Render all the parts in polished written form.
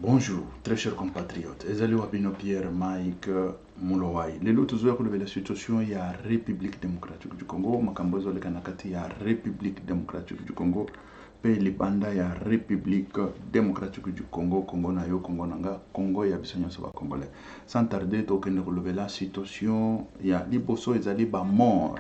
Bonjour, très chers compatriotes. Ezali Wabino Pierre Mike Mulowai. Lelo tuzoya kulebela situation ya République démocratique du Congo, makambozo leka nakati ya République démocratique du Congo, pe libanda ya République démocratique du Congo, Congo na yo, Congo nanga, Congo ya biso nyonso ba Congolais. Sans tarder, tokende kulebela situation ya liboso ezali ba mort.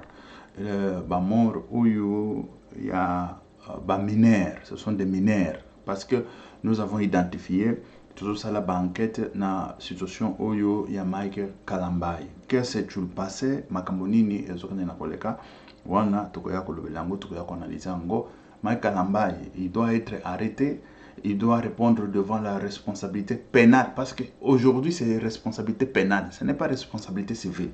Ba mort oyo ya ba mineurs, ce sont des mineurs parce que nous avons identifié toujours ça la banquette na situation oyo ya Mike Kalambai. Qu'est-ce que tu le passé makambo nini ezokana na koleka wana tokoya kolobela ngo tokoya analyser ngo Mike Kalambai il doit être arrêté, il doit répondre devant la responsabilité pénale parce que aujourd'hui c'est responsabilité pénale, ce n'est pas responsabilité civile.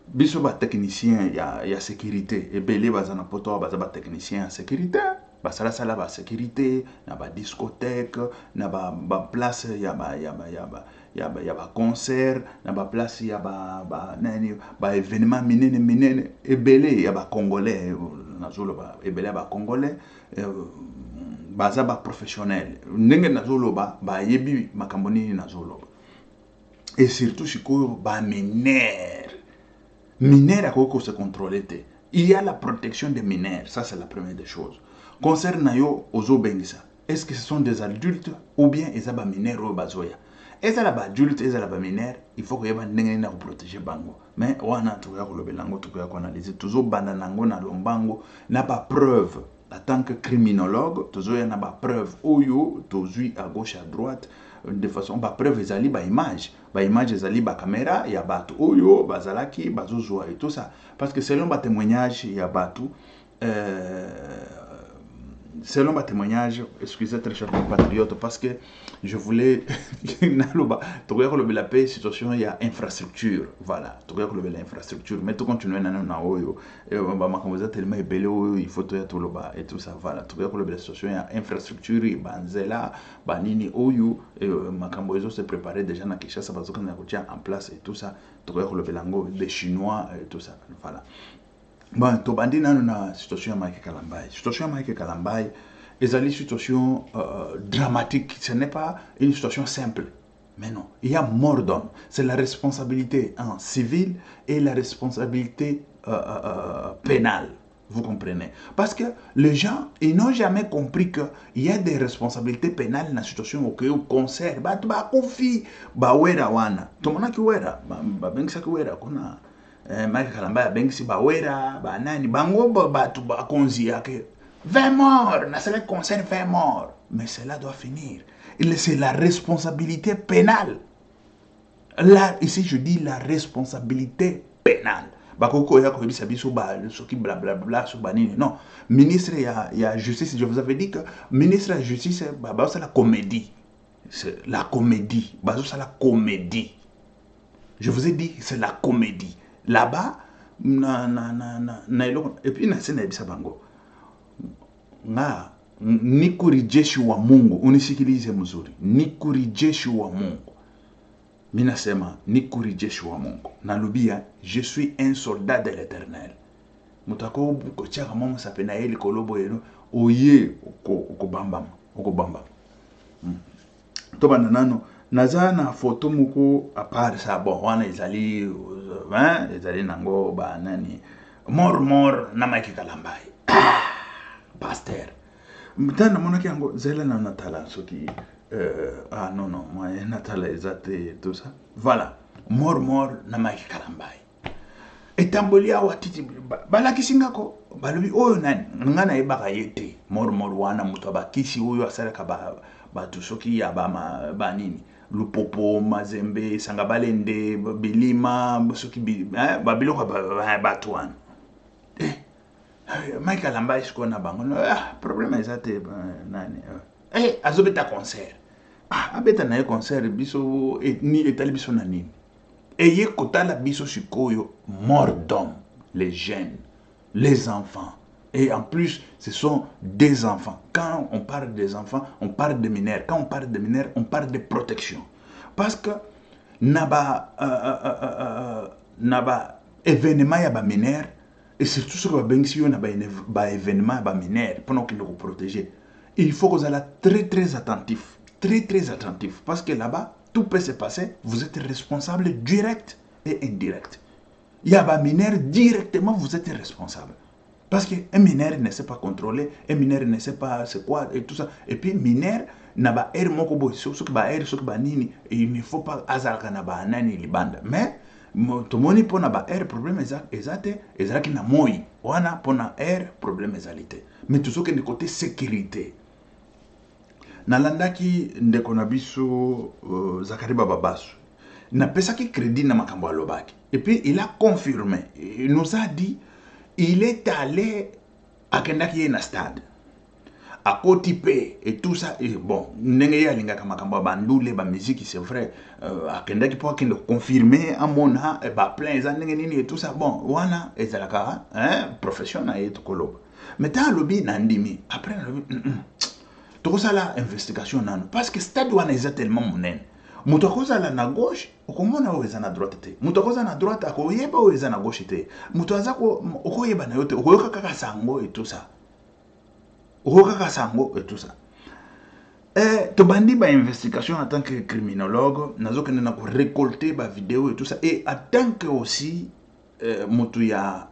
Biso ba technicien ya sécurité ebele bazana poto bazaba technicien ya sécurité basala sala ba sécurité na ba discothèque na ba place ya ba concert na ba place ya ba nani ba événement minene ebele ya ba congolais nazolo ba ebele ba congolais baza ba professionnel ndenge nazolo ba yebi makambo nini nazolo et surtout sikoyo ba mineurs à quoi se contrôler. Il y a la protection des mineurs, ça c'est la première des choses. Concernant yo ozo bengisa, est-ce que ce sont des adultes ou bien ils ont des mineurs ou bazoya? Est-ce que les adultes, est-ce que les mineurs, il faut que y ait des protéger bango. Mais wana tuya ko lobelango tuya ko analyser toujours bandanango na lombango n'a pas preuve. En tant que criminologue, toujours y a pas preuve oyo tozui à gauche à droite de façon ba preuve ezali ba image ezali ba caméra ya batu oyo bazalaki bazozwa et tout ça parce que selon ba témoignage ya batu selon ma témoignage, excusez très chers compatriotes, parce que je voulais la paix, situation, il y a infrastructure, voilà, infrastructure, mais tout continue à oyo, tellement il faut tout le bas et tout ça, voilà, la situation, il y a infrastructure, banzela, banini oyo, makambozo se préparer déjà na Kinshasa, parce qu'on a en place et tout ça, des Chinois et tout ça, voilà. Bon, tobandi nanu na situation ya Mike Kalambai. Situation ya Mike Kalambai est une situation dramatique. Ce n'est pas une situation simple. Mais non, il y a mort d'homme. C'est la responsabilité civile et la responsabilité pénale. Vous comprenez? Parce que les gens, ils n'ont jamais compris qu'il y a des responsabilités pénales dans la situation au concert. Bah, tu vas confier. Bah, wera wana. Tout le monde qui wera. Bah, ben, ça qui wera. Mike Kalambai bengisi bawera banani bango batu bakonzi yake 20 morts na c'est le concert 20 morts mais cela doit finir. C'est la responsabilité pénale. Là ici je dis la responsabilité pénale. Bakoko ya ko bisa biso ba soki blablabla so banini non ministre ya justice je vous avais dit que ministre de justice ba c'est la comédie. C'est la comédie. Bazo c'est la comédie. Je vous ai dit c'est la comédie. Là-bas, et puis na bisa bango nga nikuri jeshi wa Mungu, unisikilize mzuri, nikuri jeshi wa Mungu. Mina sema nikuri jeshi wa Mungu. Nalubia, je suis un soldat de l'Éternel. Mutako ko chaka mama sapena eli kolobo yeno oye okobamba. To bananano naza na photo muko à part ça bon wana ezali nango ba nani mort na Mike Kalambai pasteur mtana monaki yango zela na natala soki non moi natala ezate tout ça voilà mort na Mike Kalambai etambolia watiti balakisinga ko balobi oyo nani ngana ebaka yete mort wana muto abakisi oyo asalaka ba tusoki ya ba nini Lupopo, Mazembe, Sangabalende, Bilima, soki babiloko batuan. Mike Kalambai siko na bango. Problème ezate nani. Azobeta concert. Abeta na concert biso ni etali biso na nini. Eye kotala biso sikoyo mort d'homme, les jeunes, les enfants. Et en plus, ce sont des enfants. Quand on parle des enfants, on parle de mineurs. Quand on parle de mineurs, on parle de protection. Parce que naba événement ya ba mineurs et surtout ce que bengsi na ba événement ba mineurs pendant qu'ils nous protéger. Il faut que vous soyez très très attentif. très très attentif parce que là-bas, tout peut se passer. Vous êtes responsable direct et indirect. Il y a un mineur, directement, vous êtes responsable. Parce qu'un mineur ne sait pas contrôler, un mineur ne sait pas c'est quoi et tout ça. Et puis, mineur, n'a pas air mokobo, il ne faut pas azalka na ba nani libanda. Mais, tout le monde peut avoir un problème exact, et qui n'a moi, on a pour un problème exact. Mais tout ce qui est de côté sécurité. Nalandaki ndeko na biso Zakari Bababasu. Na pesa ki crédit na makambo alobaki. Et puis il a confirmé, il nous a dit, il est allé à Kendaki na stade. À Kotipe et tout ça, et bon, ndenge ya linga makambo bandule ba musique c'est vrai, à Kendaki pour qu'il confirmer à mona et ba plein za ndenge nini et tout ça. Bon, wana ezalaka professionnel et tout kolo. Mais ta lobby nandimi, après lobby tout ça là investigation non parce que stade wana est tellement monene. Mutokoza la na gauche, okomona oza na droite te. Mutokoza na droite akoyeba oza na gauche te. Mutoza ko okoyeba na yote, okoyoka kaka sango et tout ça. Okoyoka kaka sango et tout ça. To bandi ba investigation en tant que criminologue, nazo kende na ko récolter ba vidéo et tout ça et en tant que aussi mutu ya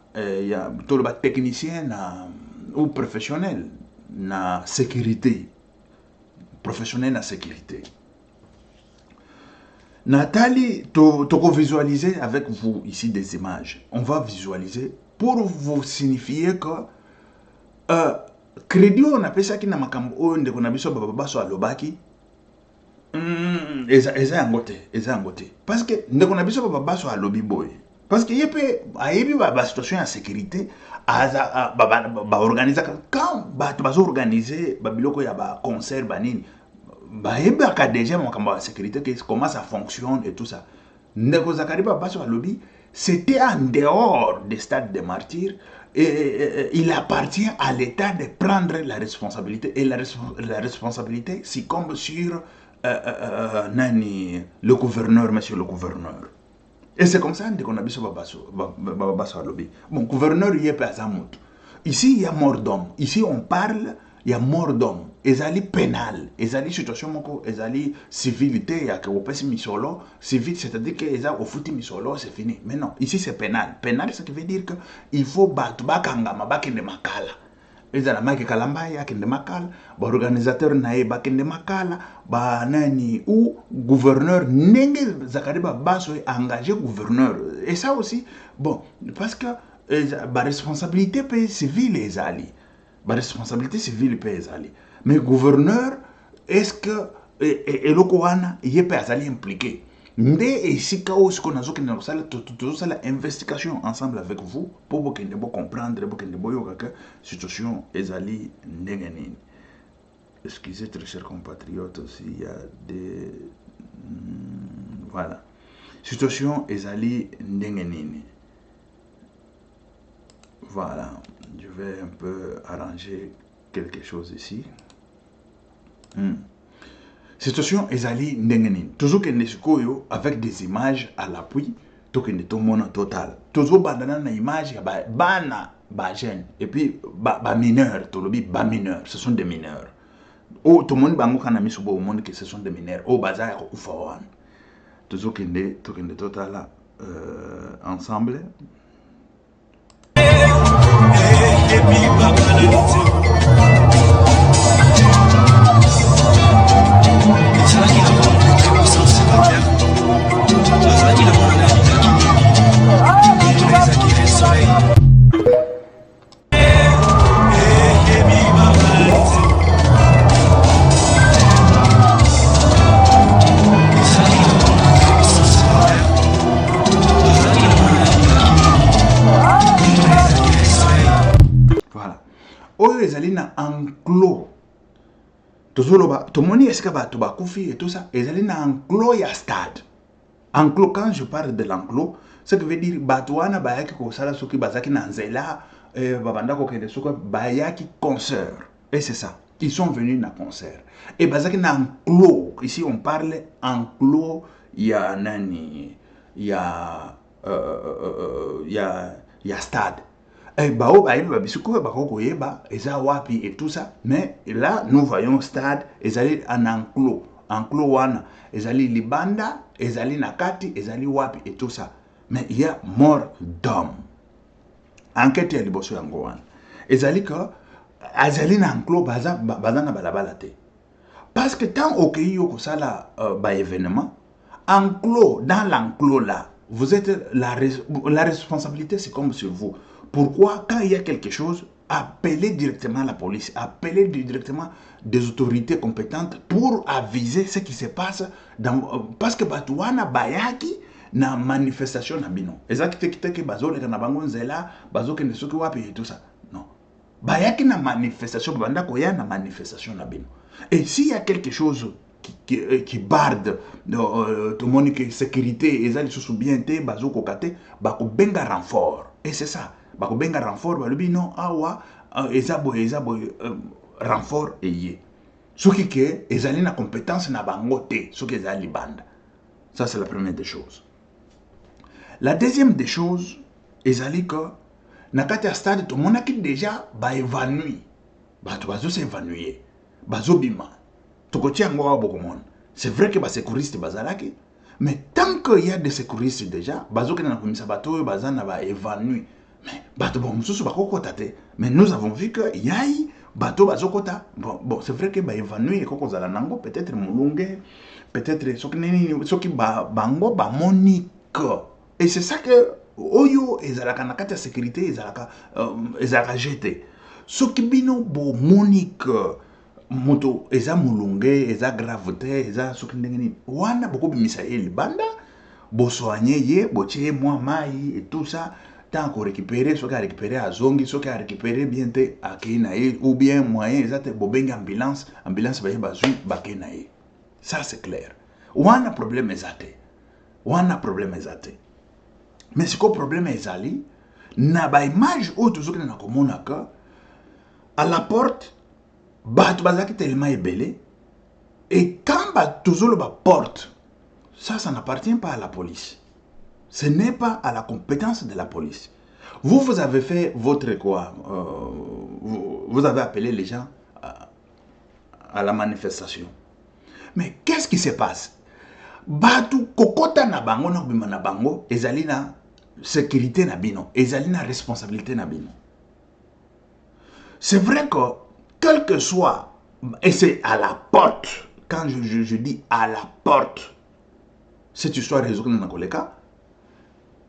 to ba technicien na ou professionnel na sécurité. Professionnel na sécurité. Nathalie, tu visualiser avec vous ici des images. On va visualiser pour vous signifier que crédit on appelle ça qui n'a makambo on de konabiso bababaso alobaki. Eza angote. Parce que de konabiso bababaso alobi boy. Parce que yepe ayebi ba situation en sécurité ba organiser quand ba organiser ba biloko ya ba concert banini. Bah, déjà mon camarade de sécurité, comment ça fonctionne et tout ça. Ndeko Zakari Babaso Alobi, c'était en dehors des stades des martyrs et il appartient à l'État de prendre la responsabilité et la responsabilité succombe sur le gouverneur, monsieur le gouverneur. Et c'est comme ça qu'on a vu Babaso Alobi. Bon, gouverneur, il y a pas Zamout. Ici, il y a mort d'homme. Ici, on parle, il y a mort d'homme. Ezali pénal, ezali situation moko, ezali civilité, ya que opesi misolo, civil, c'est-à-dire que eza ofuti misolo, c'est fini. Mais non, ici c'est pénal. Pénal, ce qui veut dire que il faut battre bakangama bakende makala. Ezala maki kalamba ya kende makala, ba organisateur nae bakende makala, ba nani ou gouverneur nenge Zakari Babaso est engagé gouverneur. Et ça aussi, bon, parce que ba responsabilité civile ezali. Ba responsabilité civile ezali. Mais gouverneur, est-ce que et le Koana y est azali impliqué? Mais ici quand ce qu'on a dit tout ça la investigation ensemble avec vous pour que vous comprendre pour que vous que situation ezali ndengeni. Excusez très chers compatriotes aussi il y a des voilà. Situation ezali ndengeni. Voilà, je vais un peu arranger quelque chose ici. Situation ezali ndengeni. Toujours que nesikoyo avec des images à l'appui, tout que tout monde total. Toujours bandana na image ya bana ba jeune et puis ba mineur, tout le ba mineur, ce sont des mineurs. Oh tout le monde bango kana misubo au monde que ce sont des mineurs. Oh baza ya kufawan. Toujours que total ensemble. Na enclos tout le monde est-ce que va et tout ça et na enclos ya stade enclos quand je parle de l'enclos ce que veut dire batouana bayaki ko sala soki bazaki na nzela babanda ko kende soki bayaki concert et c'est ça ils sont venus na concert et bazaki na enclos ici on parle enclos ya nani ya stade. Bao ba bisuko ba koko yeba eza wapi et tout ça mais là nous voyons stade ezali en enclos enclos wana ezali libanda ezali nakati ezali wapi et tout ça mais il y a mort d'homme enquête ya liboso yango wana ezali que azali na enclos baza na balabala te parce que tant okei yo kosala ba événement enclos dans l'enclos là vous êtes la responsabilité c'est comme sur vous. Pourquoi quand il y a quelque chose appelez directement la police, appelez directement des autorités compétentes pour aviser ce qui se passe parce que batuana bayaki na manifestation na bino ezaki te bazoleka na bango nzela bazokende soki wapi et tout ça non bayaki na manifestation banda koya na manifestation na bino et s'il y a quelque chose qui barde tout le monde que sécurité ezali sous bien te bazoko kate bako benga renfort et c'est ça bako benga renfort balobi non awa ezabo renfort eye soki ke ezali na compétence na bango te soki ezali banda. Ça c'est la première des choses. La deuxième des choses ezali que na kati ya stade tout le monde qui déjà ba évanoui bato bazo s'évanouir bazo bima. C'est vrai que les sécuristes bazalaki, mais tant qu'il y a des sécuristes déjà, évanoui. Mais nous avons vu que y a bateau bazokota. Bon, c'est vrai que évanoui peut-être mulunge, peut-être ce qui bango ba monique. Et c'est ça que oyo ezalaka na kati ya sécurité ezalaka jeté. Ce qui bino bo monique moto eza mulunge eza gravité eza soki ndenge nini wana bokobimisa ye libanda bosoigne ye botie mwa mai et tout ça tant qu'on récupérer soki a récupérer azongi soki a récupérer bien te akei na ye ou bien moyen eza te bobenga ambulance baye bazwi bakei na ye. Ça c'est clair. Wana problème eza te mais siko problème ezali na ba image oyo tozoki na komona ka à la porte bato bazaki tellement ébélé et quand toujours la porte ça n'appartient pas à la police, ce n'est pas à la compétence de la police. Vous avez fait votre quoi vous avez appelé les gens à la manifestation, mais qu'est-ce qui se passe? Bato kokota na bango na bima na bango ezali na sécurité na bino ezali na responsabilité na bino. C'est vrai que quel que soit, et c'est à la porte, quand je dis à la porte, cette histoire résout dans le cas,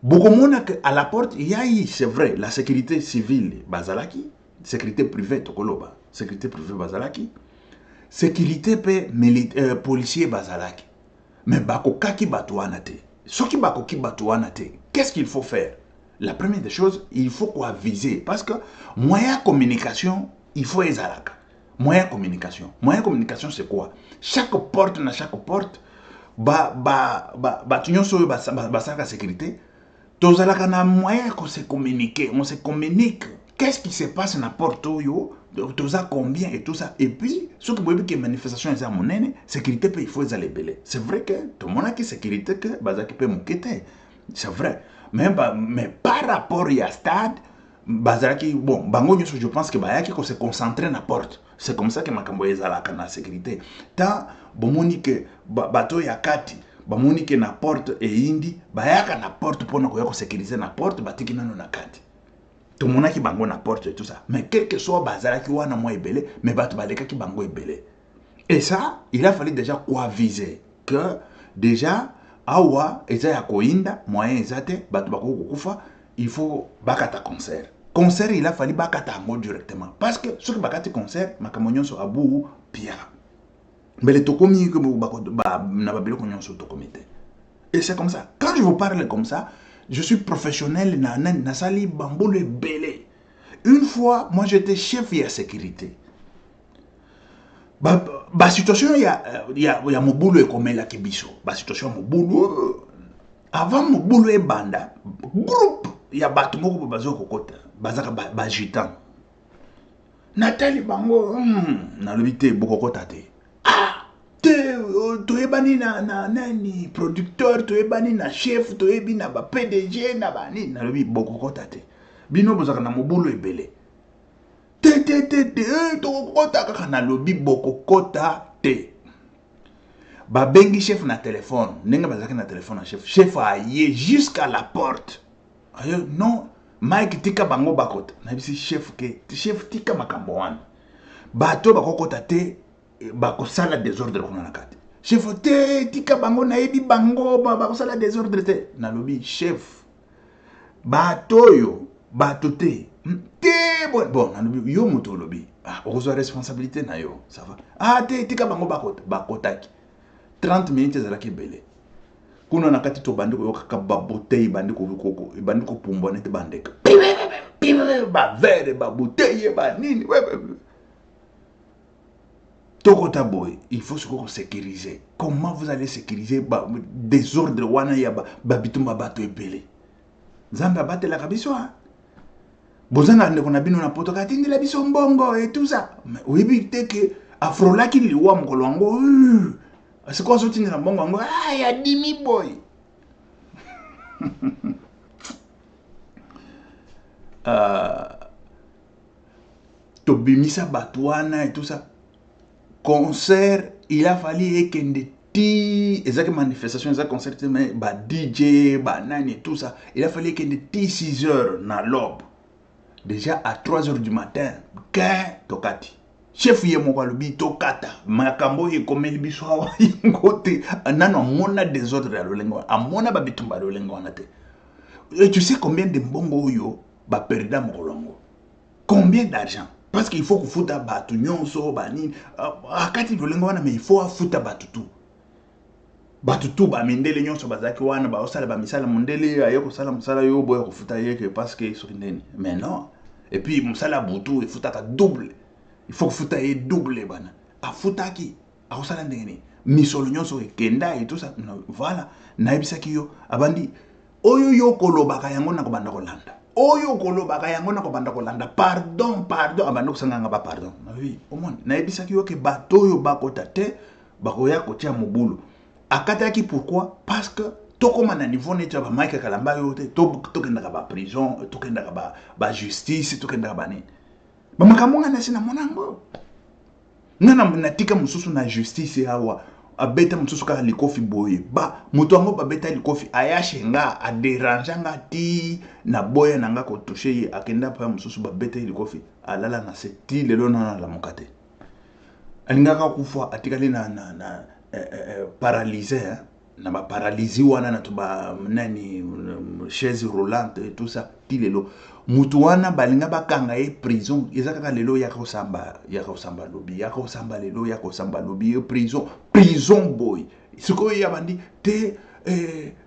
beaucoup de monde à la porte, il y a eu, c'est vrai, la sécurité civile Bazalaki, sécurité privée Tokoloba, sécurité privée Bazalaki, sécurité policier Bazalaki, mais bako kaki batouanate, ce qui bako ki batouanate, qu'est-ce qu'il faut faire? La première des choses, il faut quoi viser, parce que moyen de communication, il faut ezalaka. Moyen de communication. Moyen de communication, c'est quoi? Chaque porte, tunyo so basaka sécurité. Tozalaka na moyen qu'on se communique. On se communique. Qu'est-ce qui se passe na porte yo? Toza combien et tout ça. Et puis, ce que vous voyez que manifestation est à mon aîné, sécurité il faut les belé. C'est vrai que tout le monde a qui sécurité que bazaki peut mouqueter. C'est vrai. Mais par rapport à stade, bazaki bon bango nyoso je pense que bayaki ko se concentrer na porte. C'est comme ça que makambo ezalaka na sécurité. Ta bomoni que bato ya kati bamoni que na porte e indi bayaka na porte pour ko yako sécuriser na porte batiki nano na kati. Tout le monde qui bango na porte et tout ça. Mais quel que soit bazalaki wana mo ebele, mais bato baleka ki bango ebele. Et ça, il a fallu déjà quoi viser que déjà awa eza ya koinda moyen ezate bato bako kufa. Il faut bakata concert. Concert, il a fallu bakata en mode directement. Parce que ce que bakati concert, makamonyon so abu pia. Mais les tokomi que na babelo konyon so tokomite. Et c'est comme ça. Quand je vous parle comme ça, je suis professionnel na sali bambole belé. Une fois, moi j'étais chef de sécurité. Ba situation ya mobulu comme la kibiso. Ba situation mobulu avant mobulu e banda groupe ya bato moko bazo kokota bazaka bajitan natali bango na lobité bokokota te to ebani na nani producteur to ebani na chef to ebi na ba PDG na bani na lobi bokokota te bino bozaka na mobulu ebele te to kokota kaka na lobi bokokota te babengi chef na téléphone ndenge bazalaki na téléphone na chef aye jusqu'à la porte ayo non Mike tika bango bakota na bisi chef tika makambo wana bato bakokota te bakosala désordre kuna na kati chef te tika bango na yebi bango bakosala désordre te na lobi chef bato yo bato te bon na lobi yo moto lobi okozwa responsabilité na yo ça va te tika bango bakotaki 30 minutes ezalaki belé kuna na kati to bandi ko yoka ba bouteille bandi ko pumba nete bandeka ba verre ba bouteille ba nini tokota boy il faut se sécuriser. Comment vous allez sécuriser désordre wana ya ba bitumba bato ebele Zamba bate la kabiso bozana ndeko na bino na poto katindi la biso mbongo et tout ça oui bité que afrolaki liwa mokolo wango c'est quoi sorti na mbongo wango ya dimi boy tobimisa batwana et tout ça concert il a fallu ekende ti ezaki manifestation ezaki concert mais ba DJ ba nani et tout ça il a fallu ekende ti 6 heures na l'aube déjà à 3 heures du matin tokati chef ye moko alobi tokata makambo ekomeli biso awa ngote nano amona désordre ya lolengo amona babitumba ya lolengo wana te et tu sais combien de mbongo oyo baperda mokolo yango combien d'argent parce qu'il faut kufuta batu nyonso banini akati lolengo wana mais il faut afuta batu tu bamindele nyonso bazaki wana baosala bamisala mondele aye kosala musala yo boya kufuta yeke parce que soki ndeni mais non et puis musala butu ifutaka double il faut kufuta ye double bana afutaki akosala ndeni misolo nyonso ekenda et tout ça voilà nayebisaki yo abandi oyo yo kolobaka yango na kobanda kolanda oyo kolobaka yango na kobanda kolanda pardon abanda kosanga ba pardon oui au monde nayebisaki yo ke bato yo bakota te bakoya kotia mobulu akataki pourquoi parce que tokoma na niveau neti ba Mike Kalamba yo te tokendaka ba prison tokendaka ba justice tokendaka ba nini ba makambo ngana sina monango ngana natika mususu na justice hawa abeta mususu ka likofi boye ba muto ngo babeta likofi ayashenga aderanganga ti na boya nanga ko toucher ye akenda pa mususu babeta likofi alala na seti lelo na la mokate alingaka kufa atikali na paralysé na ba paralysie wana na to ba nani chaise roulante et tout ça ti lelo mutu wana balinga bakanga e prison ezaka lelo ya ko samba lobi ya ko samba lelo ya ko samba lobi prison boy siko ya bandi te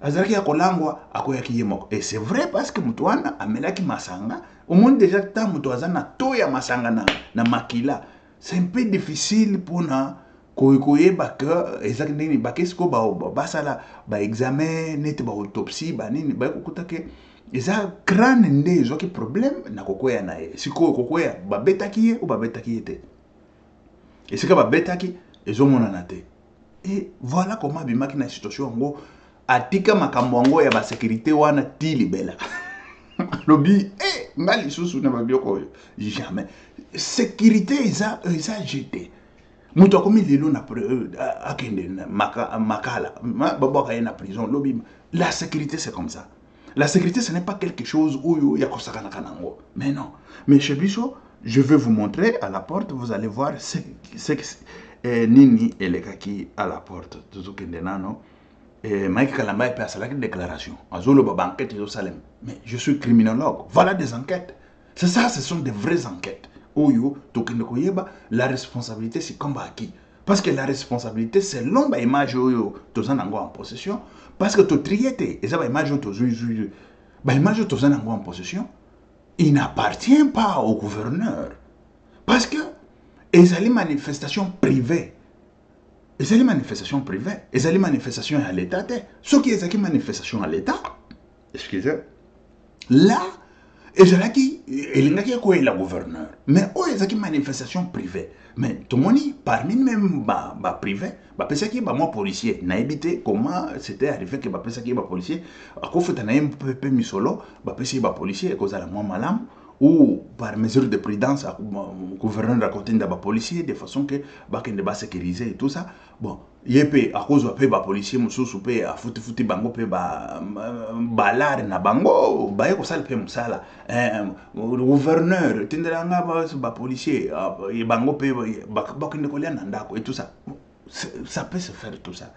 azaki ya kolangwa akoya kiyemo et c'est vrai parce que mutu wana amelaki masanga au monde déjà ta mutu azana to ya masanga na makila c'est un peu difficile pour na koyeba que ezaki ndeni bakesko basala ba examen net ba autopsie ba nini ba kokuta ke eza crâne nde ezoki problème na kokoya na ye sikoyo kokoya babetaki ye ou babetaki ye te esika babetaki ezomonana te et voilà comment abimaki na situation yango atika makambo yango ya basécurité wana ti libela lobi nga lisusu na babioko oyo jamais sécurité eza jeté mutu akomi lelo na akende makala babwaka ye na prison lobi la sécurité c'est comme ça. La sécurité, ce n'est pas quelque chose où il y a kosakana kanango. Mais non. Mais chez Bisso, je vais vous montrer à la porte, vous allez voir Nini et les kaki à la porte. Mike Kalamba est passé à la déclaration. Azolo baba enquête au Salem. Mais je suis criminologue. Voilà des enquêtes. C'est ça, ce sont des vraies enquêtes. Oyo, tokendokoyeba, la responsabilité c'est comme à qui? Parce que la responsabilité c'est l'ombre image oyo tozanango en possession. Parce que tu triété, et ça va imaginer en possession, il n'appartient pas au gouverneur. Parce que les manifestations privées, les manifestations à l'État, ce qui est une manifestation à l'État, excusez, là, et c'est là qui est le gouverneur. Mais où est une manifestation privée? Mais tout le monde, parmi même les privés, c'est qui moi policier. N'a évité comment c'était arrivé que c'est qui policier. À quoi fait un peu misolo, c'est policier et cause à la moi malam ou par mesure de prudence gouverneur raconter des policiers de façon que bakende ba sécuriser et tout ça. Bon, yepé à cause de ba policier mususu pe a futi bango pe ba balar na bango ba yeko sala pe musala gouverneur tindelanga ba policier e bango pe bakende kolia na ndako et tout ça. Ça peut se faire tout ça.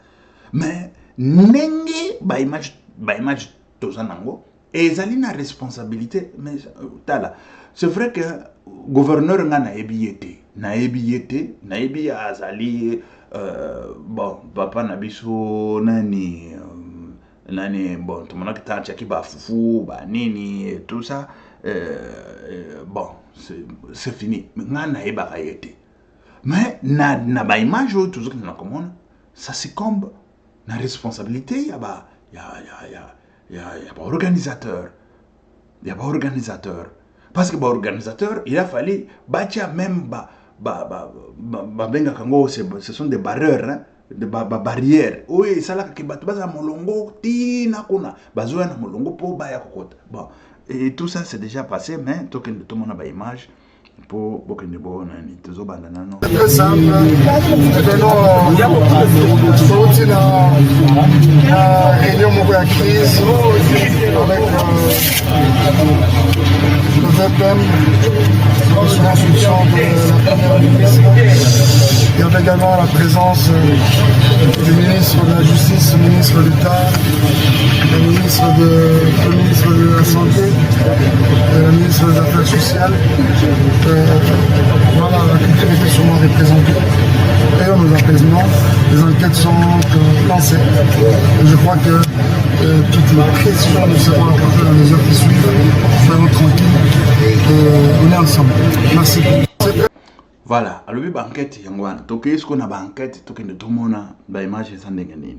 Mais ndenge ba image tozanango et ils ont une responsabilité. Mais c'est vrai que le gouverneur n'a pas azali bon papa nabiso nani bon tout le monde qui t'a qui ba fufu ba nini et tout ça bon c'est fini. N'a pas été. Mais na ba image toujours que na commune ça succombe na responsabilité ya ba il y a pas organisateur. Il y a pas organisateur. Parce que organisateur, il a fallu bâtir même benga kango ce sont des barrières hein, des barrières. Oui, ça là que baza molongo tina kuna bazoya na molongo po ba ya kokota. Bon, et tout ça c'est déjà passé mais token de tout monde ba image pour bokende bona ni tozo bandana non. C'est très simple. Sauti na réunion moko ya crise avec le VPM sous l'instruction de la première ministre. Il y avait également la présence du ministre de la Justice, le ministre d'État, le ministre de la Santé, le ministre des Affaires sociales. Voilà, la culture était sûrement représentée. Et on nous apaisement, les enquêtes sont lancées. Et je crois que toutes les questions ne seront apportées dans les heures qui suivent. Soyons tranquilles et on est ensemble. Merci. Voilà, alors oui, banquette, yangwana. Donc, est-ce qu'on a banquette, tout le monde a des images sans dégainer.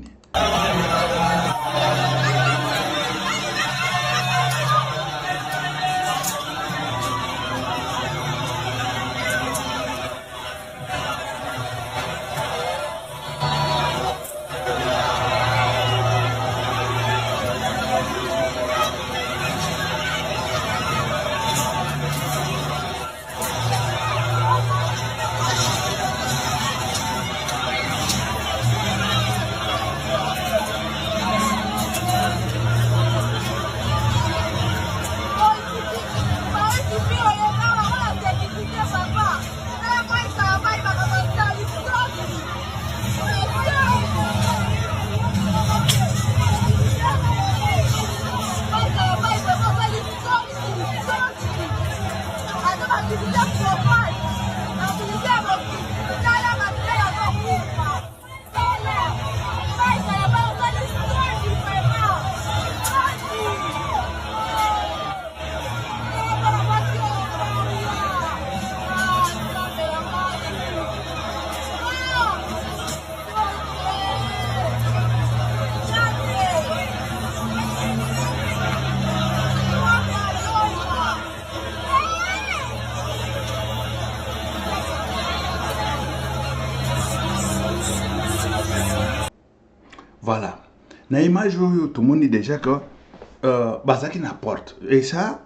Voilà. Na image tout le monde dit déjà que Bazaki n'apporte. Et ça,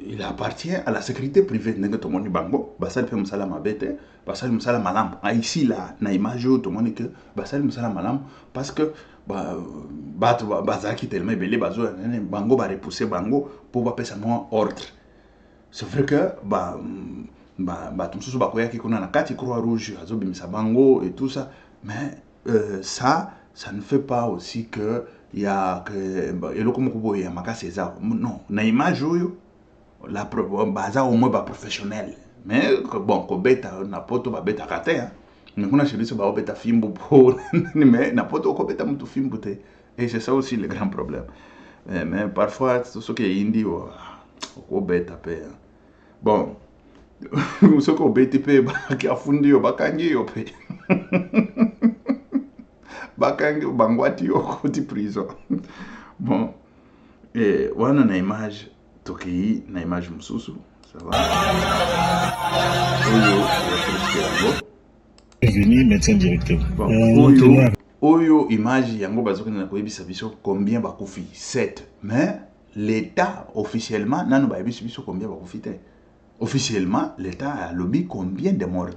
il appartient à la sécurité privée. Tout le monde dit bango. Basal fait msala mabete. Basal msala malam. Ici là, na image tout le monde dit que Basal msala malam parce que Bazaki tellement belé bazo bango va repousser bango pour pas passer moins ordre. C'est vrai que tout ce qui qu'on a na kati croix rouge, azo bimisa bango et tout ça, mais ça ne fait pas aussi que il y a que non na image la baza au moins professionnel mais bon ko beta na poto ba beta kate hein mais kuna chez ba beta fimbo pour mais na poto ko beta mutu fimbo te et c'est ça aussi le grand problème mais parfois ce qui est indi ko beta pe bon ce ko beta pe ba ki afundi yo bakangi yo pe bakangi bangwati yo koti prison. Bon, et wana na image toki na image mususu ça va Venu médecin directeur. Oyo image yango bazoki na koyebisa biso combien bakufi 7 mais l'État officiellement nanu ba biso combien va profiter. Officiellement l'État a lobby combien de morts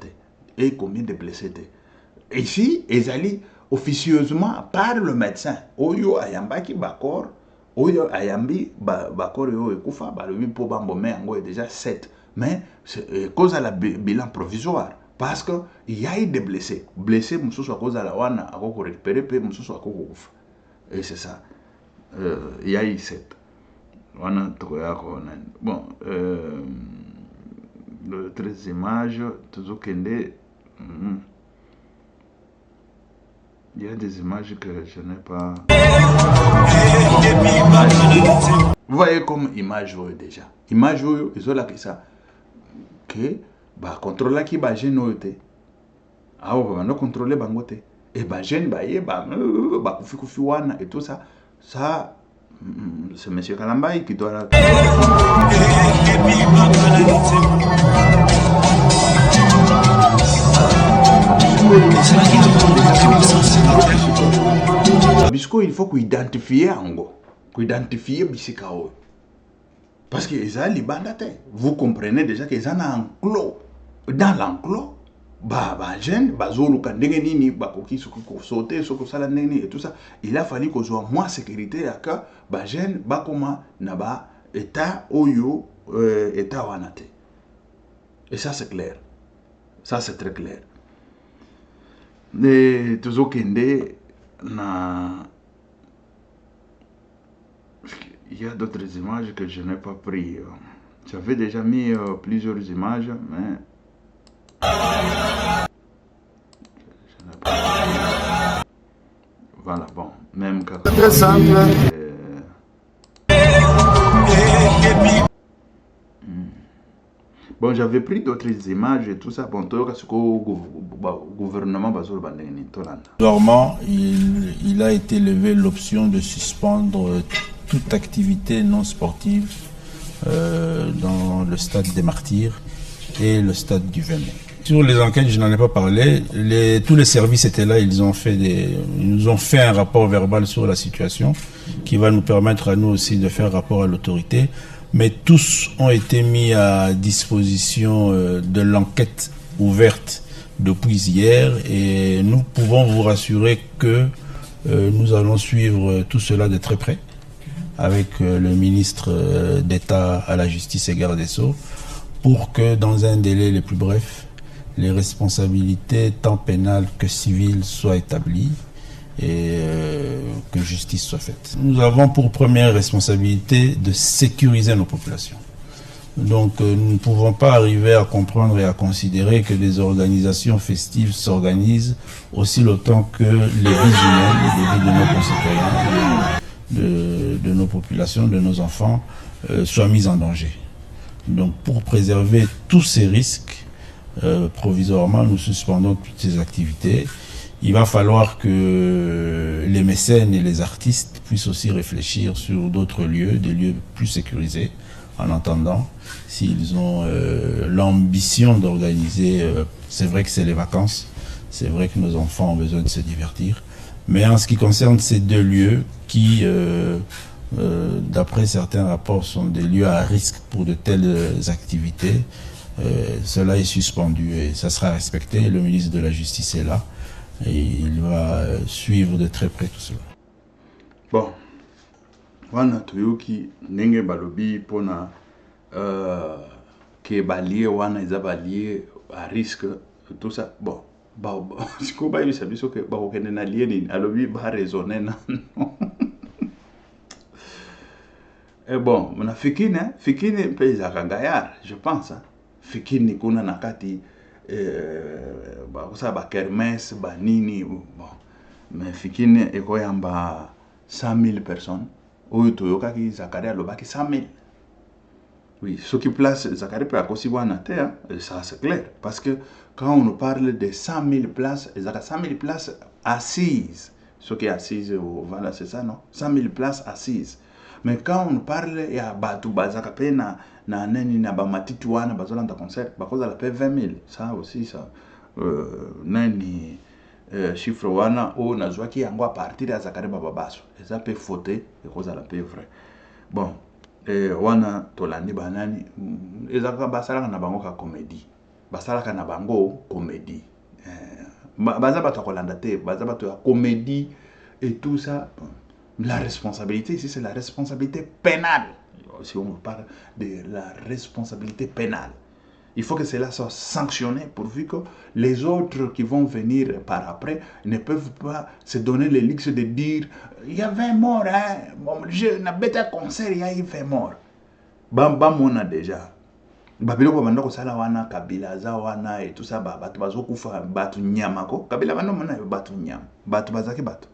et combien de blessés. Et ici ezali officieusement par le médecin oyo ayambaki bakor oyo ayambi bakor yo ekufa ba lobi po bambome yango est déjà 7 mais c'est cause à la bilan provisoire parce que il y a eu des blessés mususu à cause à la wana akoko récupérer pe mususu akoko kufa et c'est ça il y a eu 7 wana tokoya ko bon d'autres images tozokende il y a des images que je n'ai pas. Vous voyez comme image déjà. Image ils ont là que ça. Que bah contrôler qui bah gêne oyote. Ah ouais bah non contrôler bangote. Et bah gêne bah yé bah kufi wana et tout ça. Ça c'est monsieur Kalambaï qui doit là. Bisco, il faut qu'on identifie Ango, qu'on identifie Bissikao. Parce que les gens vous comprenez déjà qu'ils ont un enclos. Dans l'enclos, jeune, zolo kandengeni, koki sauter, et tout ça. Il a fallu qu'on soit moins sécurité à que jeune, koma naba état oyo état wanate. Et ça c'est clair. Ça c'est très clair. Mais toujours kende na il y a d'autres images que je n'ai pas pris. J'avais déjà mis plusieurs images, mais je n'ai pas. Voilà, bon, même quand très simple. Bon, j'avais pris d'autres images et tout ça. Bon, gouvernement Normalement, il a été levé l'option de suspendre toute activité non sportive dans le stade des Martyrs et le stade du 20 mai. Sur les enquêtes, je n'en ai pas parlé. Tous les services étaient là. Ils nous ont fait un rapport verbal sur la situation qui va nous permettre à nous aussi de faire rapport à l'autorité. Mais tous ont été mis à disposition de l'enquête ouverte depuis hier et nous pouvons vous rassurer que nous allons suivre tout cela de très près avec le ministre d'État à la Justice et Garde des Sceaux pour que dans un délai le plus bref, les responsabilités tant pénales que civiles soient établies et que justice soit faite. Nous avons pour première responsabilité de sécuriser nos populations. Donc nous ne pouvons pas arriver à comprendre et à considérer que des organisations festives s'organisent aussi longtemps que les vies humaines, les vies de nos concitoyens, de nos populations, de nos enfants soient mises en danger. Donc pour préserver tous ces risques, provisoirement nous suspendons toutes ces activités. Il va falloir que les mécènes et les artistes puissent aussi réfléchir sur d'autres lieux, des lieux plus sécurisés, en attendant, s'ils ont l'ambition d'organiser, c'est vrai que c'est les vacances, c'est vrai que nos enfants ont besoin de se divertir, mais en ce qui concerne ces deux lieux qui, d'après certains rapports, sont des lieux à risque pour de telles activités, cela est suspendu et ça sera respecté. Le ministre de la Justice est là. Et il va suivre de très près tout cela. Bon, wana toyoki ndenge balobi pona que balié wana ils balié à risque tout ça. Bon, si ko ba yisa biso que ba okende na lié ni alobi ba raisonner na. Et bon, mona fikine pe za kangayar, je pense hein. Fikini kuna nakati ça ba kermesse ba nini bon mais fikine ekoyamba 100 000 personnes oyo toyoka ki Zakaria lobaki 100 000 oui ce qui place Zakaria peut akosi wana te ça c'est clair parce que quand on nous parle de 100 000 places 100 000 places assises ce qui est assise voilà c'est ça non 100 000 places assises mais quand on parle ya batu bazaka pe na neni na ba matiti wana bazolanda concert bakoza la pe 20 000 ça aussi ça nani chiffre wana o nazwaki yango à partir ya Zakaria Bababaso ça peut fauter et cause la pe vrai bon wana tolandi banani ezaka basalaka na bango ka comédie basalaka na bango comédie baza bato kolanda te baza bato ya comédie et tout ça. La responsabilité ici c'est la responsabilité pénale. Si on parle de la responsabilité pénale, il faut que cela soit sanctionné pourvu que les autres qui vont venir par après ne peuvent pas se donner le luxe de dire il y a 20 morts, hein? Bon, je n'ai pas concert, il y a eu 20 morts. Bamba mona déjà. Babiloko banda ko sala wana Kabila za wana et tout ça bato bazokufa bato nyama ko Kabila banda mona bato nyama bato bazaki bato.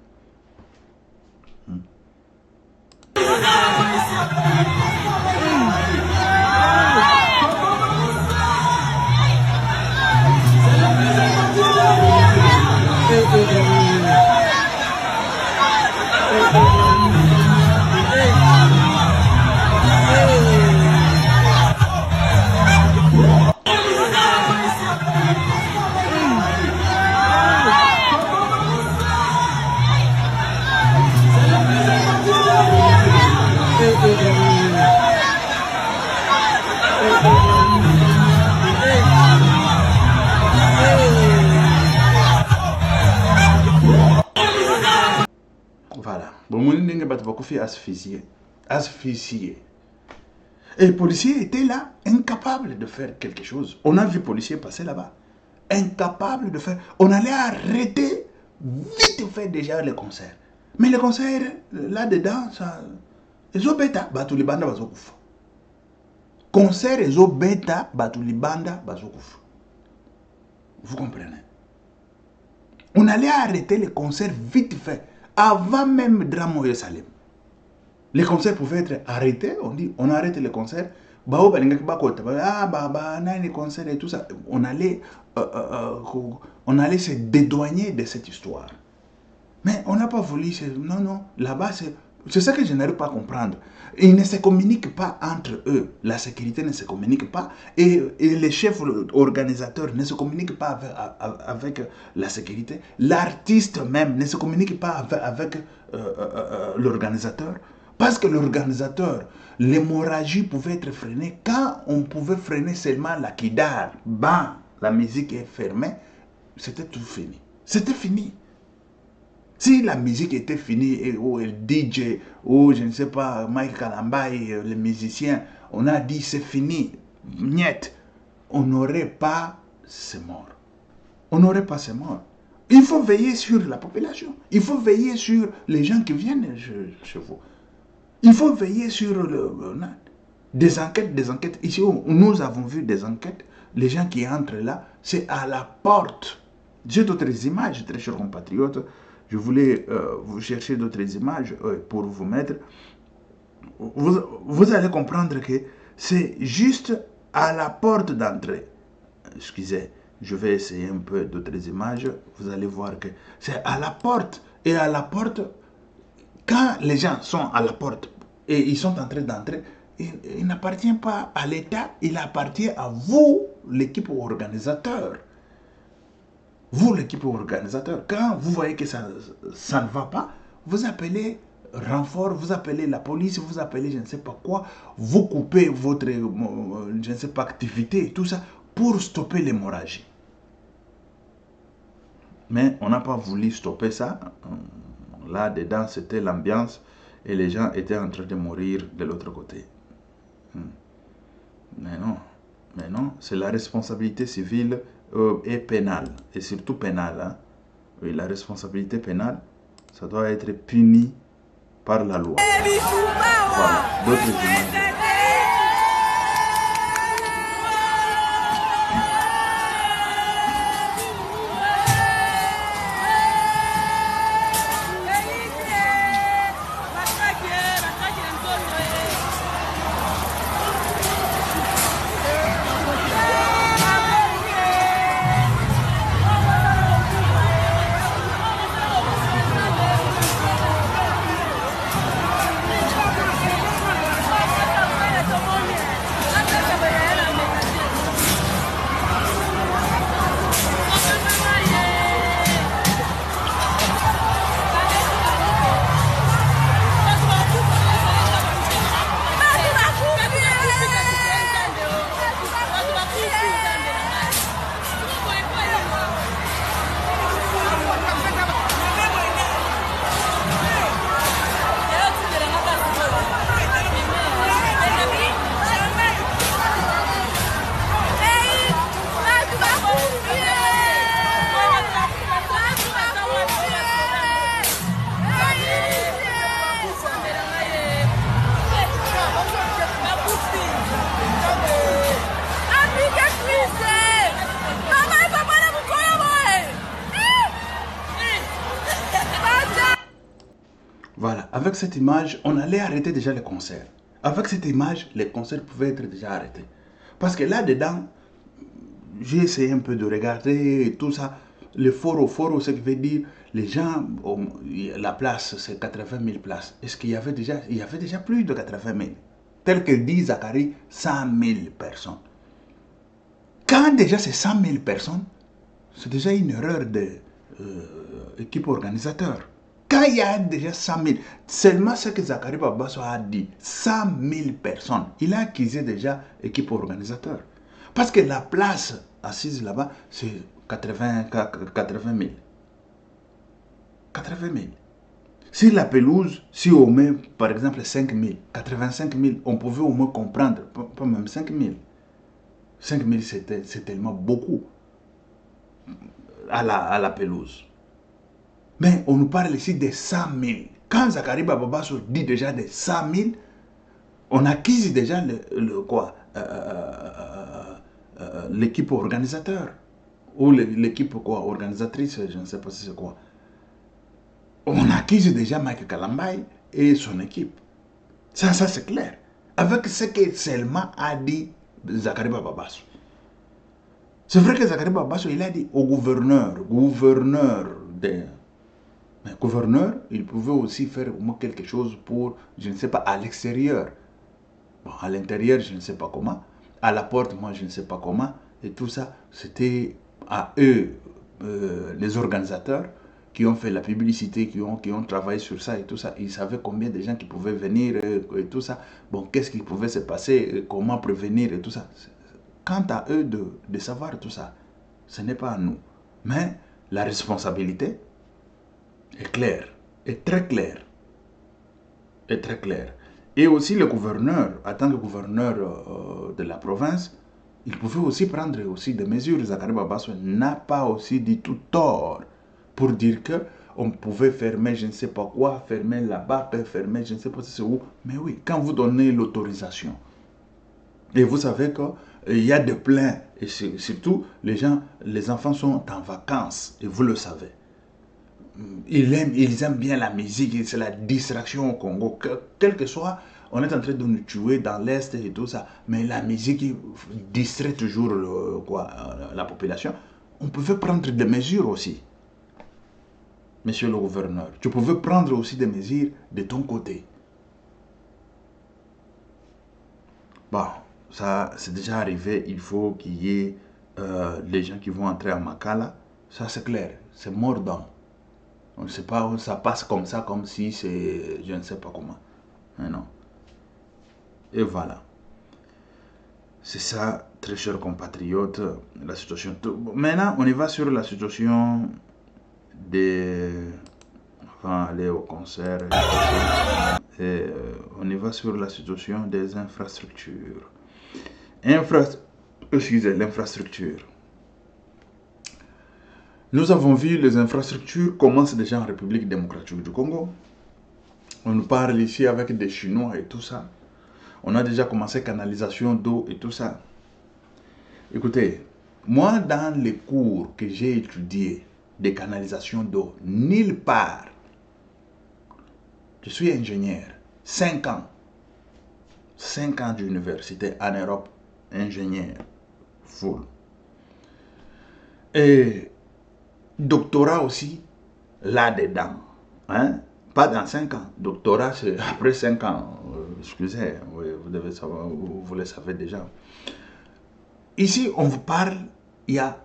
Voilà. Bon, mon n'est pas beaucoup fait asphyxier. Asphyxier. Et les policiers étaient là, incapables de faire quelque chose. On a vu les policiers passer là-bas. Incapables de faire. On allait arrêter vite fait déjà les concerts. Mais les concerts, là-dedans, ça. Ils ont bêta, batou libanda bazokouf. Concert, ils ont bêta, batou libanda bazokouf. Vous comprenez? On allait arrêter les concerts vite fait. Avant même Drame au Salem. Les concerts pouvaient être arrêtés. On dit, on arrête les concerts. On allait se dédouaner de cette histoire. Mais on n'a pas voulu. Non, non. Là-bas, c'est ça que je n'arrive pas à comprendre. Ils ne se communiquent pas entre eux. La sécurité ne se communique pas. Et les chefs organisateurs ne se communiquent pas avec la sécurité. L'artiste même ne se communique pas avec l'organisateur. Parce que l'organisateur, l'hémorragie pouvait être freinée quand on pouvait freiner seulement la kidar. Ben, la musique est fermée. C'était tout fini. C'était fini. Si la musique était finie, ou le DJ, ou je ne sais pas, Mike Kalambay, les musiciens, on a dit c'est fini, niet, on n'aurait pas ces morts. On n'aurait pas ces morts. Il faut veiller sur la population. Il faut veiller sur les gens qui viennent chez vous. Il faut veiller sur des enquêtes. Ici, nous avons vu des enquêtes. Les gens qui entrent là, c'est à la porte. J'ai d'autres images, très chers compatriotes. Je voulais vous chercher d'autres images pour vous mettre. Vous allez comprendre que c'est juste à la porte d'entrée. Excusez, je vais essayer un peu d'autres images. Vous allez voir que c'est à la porte. Et à la porte, quand les gens sont à la porte et ils sont en train d'entrer, il n'appartient pas à l'État, il appartient à vous, l'équipe organisateur. Vous, l'équipe organisateur, quand vous voyez que ça ne va pas, vous appelez renfort, vous appelez la police, vous appelez je ne sais pas quoi, vous coupez votre, je ne sais pas, activité, tout ça, pour stopper l'hémorragie. Mais on n'a pas voulu stopper ça. Là-dedans, c'était l'ambiance et les gens étaient en train de mourir de l'autre côté. Mais non, c'est la responsabilité civile et pénale, et surtout pénale. Hein. Oui, la responsabilité pénale, ça doit être puni par la loi. Voilà, d'autres images. Voilà, avec cette image, on allait arrêter déjà les concerts. Avec cette image, les concerts pouvaient être déjà arrêtés. Parce que là-dedans, j'ai essayé un peu de regarder et tout ça. Le foro, ce qui veut dire, les gens, la place, c'est 80 000 places. Est-ce qu'il y avait déjà, plus de 80 000? Tel que dit Zacharie, 100 000 personnes. Quand déjà c'est 100 000 personnes, c'est déjà une erreur de l'équipe organisateur. Quand il y a déjà 100 000, seulement ce que Zacharie Babasso a dit, 100 000 personnes, il a accusé déjà l'équipe organisateur. Parce que la place assise là-bas, c'est 80 000. 80 000. Si la pelouse, si on met par exemple 5 000, 85 000, on pouvait au moins comprendre, pas même 5 000. 5 000, c'est tellement beaucoup à la pelouse. Mais on nous parle ici de 100 000. Quand Zacharie Babasso dit déjà de 100 000, on accuse déjà l'équipe organisateur. Ou l'équipe organisatrice, je ne sais pas si c'est quoi. On accuse déjà Mike Kalambay et son équipe. Ça c'est clair. Avec ce que seulement a dit Zacharie Babasso. C'est vrai que Zacharie Babasso, il a dit au gouverneur mais gouverneur, il pouvait aussi faire quelque chose pour, je ne sais pas, à l'extérieur. Bon, à l'intérieur, je ne sais pas comment. À la porte, moi, je ne sais pas comment. Et tout ça, c'était à eux, les organisateurs, qui ont fait la publicité, qui ont travaillé sur ça et tout ça. Ils savaient combien de gens qui pouvaient venir et tout ça. Bon, qu'est-ce qui pouvait se passer, comment prévenir et tout ça. Quant à eux de savoir tout ça, ce n'est pas à nous. Mais la responsabilité est claire, est très claire. Est très claire. Et aussi le gouverneur, en tant que gouverneur de la province, il pouvait aussi prendre aussi des mesures. Zacharie Babasso n'a pas aussi dit tout tort pour dire que on pouvait fermer je ne sais pas quoi, fermer là-bas, fermer je ne sais pas si c'est où. Mais oui, quand vous donnez l'autorisation, et vous savez qu'il y a des pleins, et surtout les enfants sont en vacances, et vous le savez. Ils aiment bien la musique, c'est la distraction au Congo. Quel que soit, on est en train de nous tuer dans l'Est et tout ça, mais la musique distrait toujours la population. On pouvait prendre des mesures aussi. Monsieur le gouverneur, tu pouvais prendre aussi des mesures de ton côté. Bon, ça c'est déjà arrivé, il faut qu'il y ait des gens qui vont entrer à Makala. Ça c'est clair, c'est mordant. On ne sait pas où ça passe comme ça, comme si c'est je ne sais pas comment. Mais non. Et voilà. C'est ça, très chers compatriotes, la situation. Maintenant, on y va sur la situation des... Enfin, aller au concert. Et on y va sur la situation des infrastructures. Excusez, l'infrastructure. Nous avons vu les infrastructures commencent déjà en République démocratique du Congo. On nous parle ici avec des Chinois et tout ça. On a déjà commencé canalisation d'eau et tout ça. Écoutez, moi dans les cours que j'ai étudiés de canalisation d'eau, nulle part, je suis ingénieur, 5 ans. 5 ans d'université en Europe, ingénieur, full. Et doctorat aussi, là-dedans. Hein? Pas dans 5 ans. Doctorat, c'est après 5 ans. Excusez, oui, vous devez savoir, vous le savez déjà. Ici, on vous parle, il y a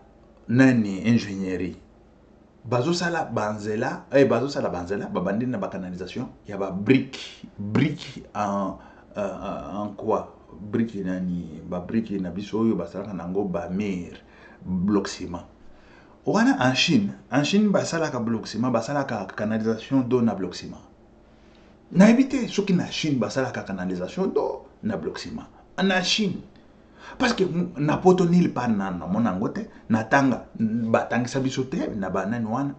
une ingénierie. Bazo sala banzela, babandi na canalisation, il y a brique en quoi? Brique nani, brique na biso yo basala nango ba mer, bloc ciment. Wana en Chine basala ka bloc ciment, basala ka canalisation d'eau na bloc ciment. Na éviter ceux qui na Chine basala ka canalisation d'eau na bloc ciment. En Chine. Parce que na poto nil pa na monangote na tanga batangi sabiso te na banani wana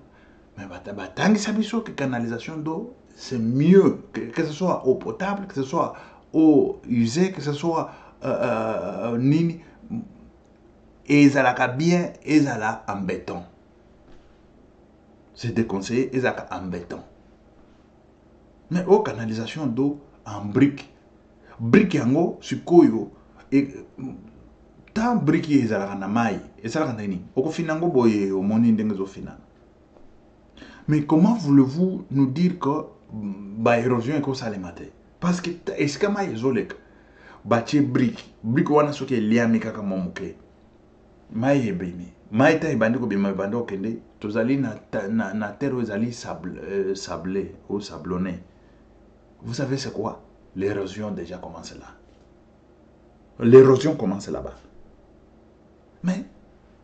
mais batangi sabiso que canalisation d'eau c'est mieux que ce soit eau potable, que ce soit eau usée, que ce soit nini ezalaka bien, ezala en béton. C'est déconseillé, ezalaka en béton. mais au canalisation d'eau en brique brique yango sikoyo et tant brique ezalaka na mai ezalaka na nini okofina ngo boye omoni ndenge ezofina. Mais comment voulez-vous nous dire que ba érosion ekosalema te parce que esika mai ezoleka batie brique wana soki eliami kaka mwa moke mai ebimi mai ta ebandi kobima ebandi okende tozali na terre oyo ezali sablé ou sablonné. Vous savez c'est quoi? L'érosion déjà commence là. L'érosion commence là-bas. Mais,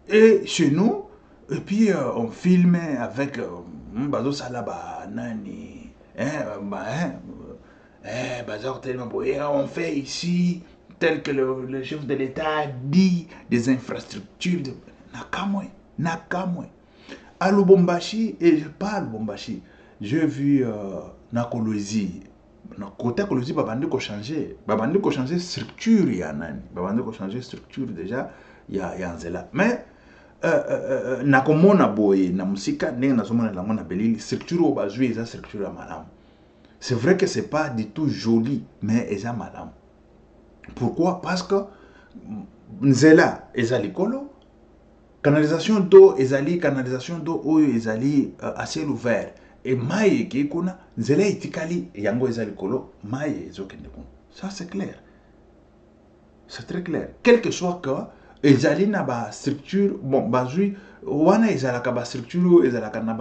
et chez nous, et puis on filmait avec Bazo Salaba, Nani, on fait ici, tel que le chef de l'État dit, des infrastructures. Nakamwe. À Lubumbashi, et je parle Lubumbashi, j'ai vu Nakolozi. Côté Kolozi, babandi ko changer structure ya nani, babandi ko changer structure déjà ya nzela. Mais nakomona boye na musika ndenge nazomona lango na belili structure o bazui eza structure ya malamu. C'est vrai que c'est pas du tout joli, mais eza malamu. Pourquoi? Parce que nzela eza likolo, canalisation d'eau ezali canalisation d'eau oyo ezali à ciel ouvert. Et mai qui kuna nzela itikali yango ezali kolo mai ezokende kuna. Ça c'est clair. C'est très clair. Quel que soit que ezali na ba structure bon bazui wana ezalaka ba structure ezalaka na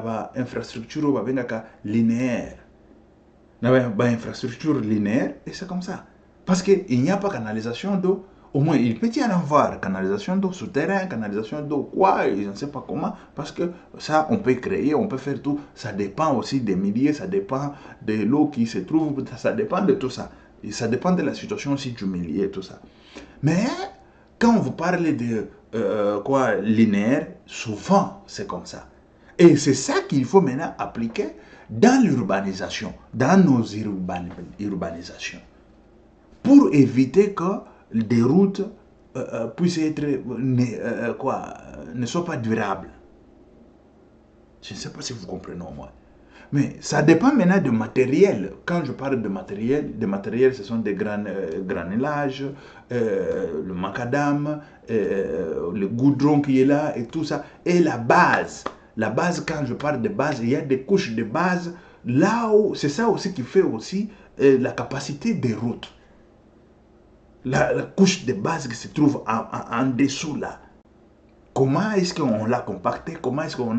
ba infrastructure ba bengaka linéaire. Na ba infrastructure linéaire et c'est comme ça. Parce que il n'y a pas canalisation d'eau. Au moins, il peut y en avoir canalisation d'eau souterraine, canalisation d'eau, quoi, je ne sais pas comment, parce que ça, on peut créer, on peut faire tout. Ça dépend aussi des milieux, ça dépend de l'eau qui se trouve, ça dépend de tout ça. Et ça dépend de la situation aussi du milieu, tout ça. Mais quand vous parlez de linéaire, souvent, c'est comme ça. Et c'est ça qu'il faut maintenant appliquer dans l'urbanisation, dans nos urbanisations, pour éviter que des routes puissent être ne soient pas durables. Je ne sais pas si vous comprenez au moins. Mais ça dépend maintenant de matériel. Quand je parle de matériel, ce sont des granulages, le macadam, le goudron qui est là et tout ça. Et la base, quand je parle de base, il y a des couches de base. Là où, c'est ça aussi qui fait aussi la capacité des routes. La couche de base qui se trouve en dessous là. Comment est-ce qu'on l'a compacté? Comment est-ce qu'on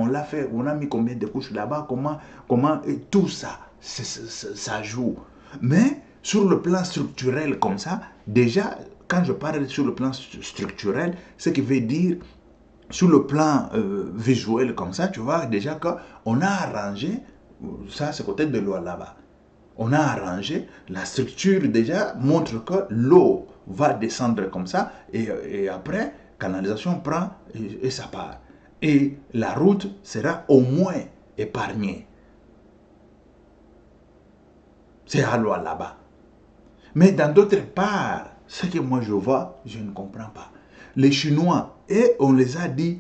l'a fait? On a mis combien de couches là-bas? Comment et tout ça, ça joue. Mais sur le plan structurel comme ça, déjà, quand je parle sur le plan structurel, ce qui veut dire sur le plan visuel comme ça, tu vois déjà qu'on a arrangé, ça c'est côté de l'eau là-bas. On a arrangé, la structure déjà montre que l'eau va descendre comme ça et après, canalisation prend et ça part. Et la route sera au moins épargnée. C'est à l'eau là-bas. Mais dans d'autres parts, ce que moi je vois, je ne comprends pas. Les Chinois, et on les a dit,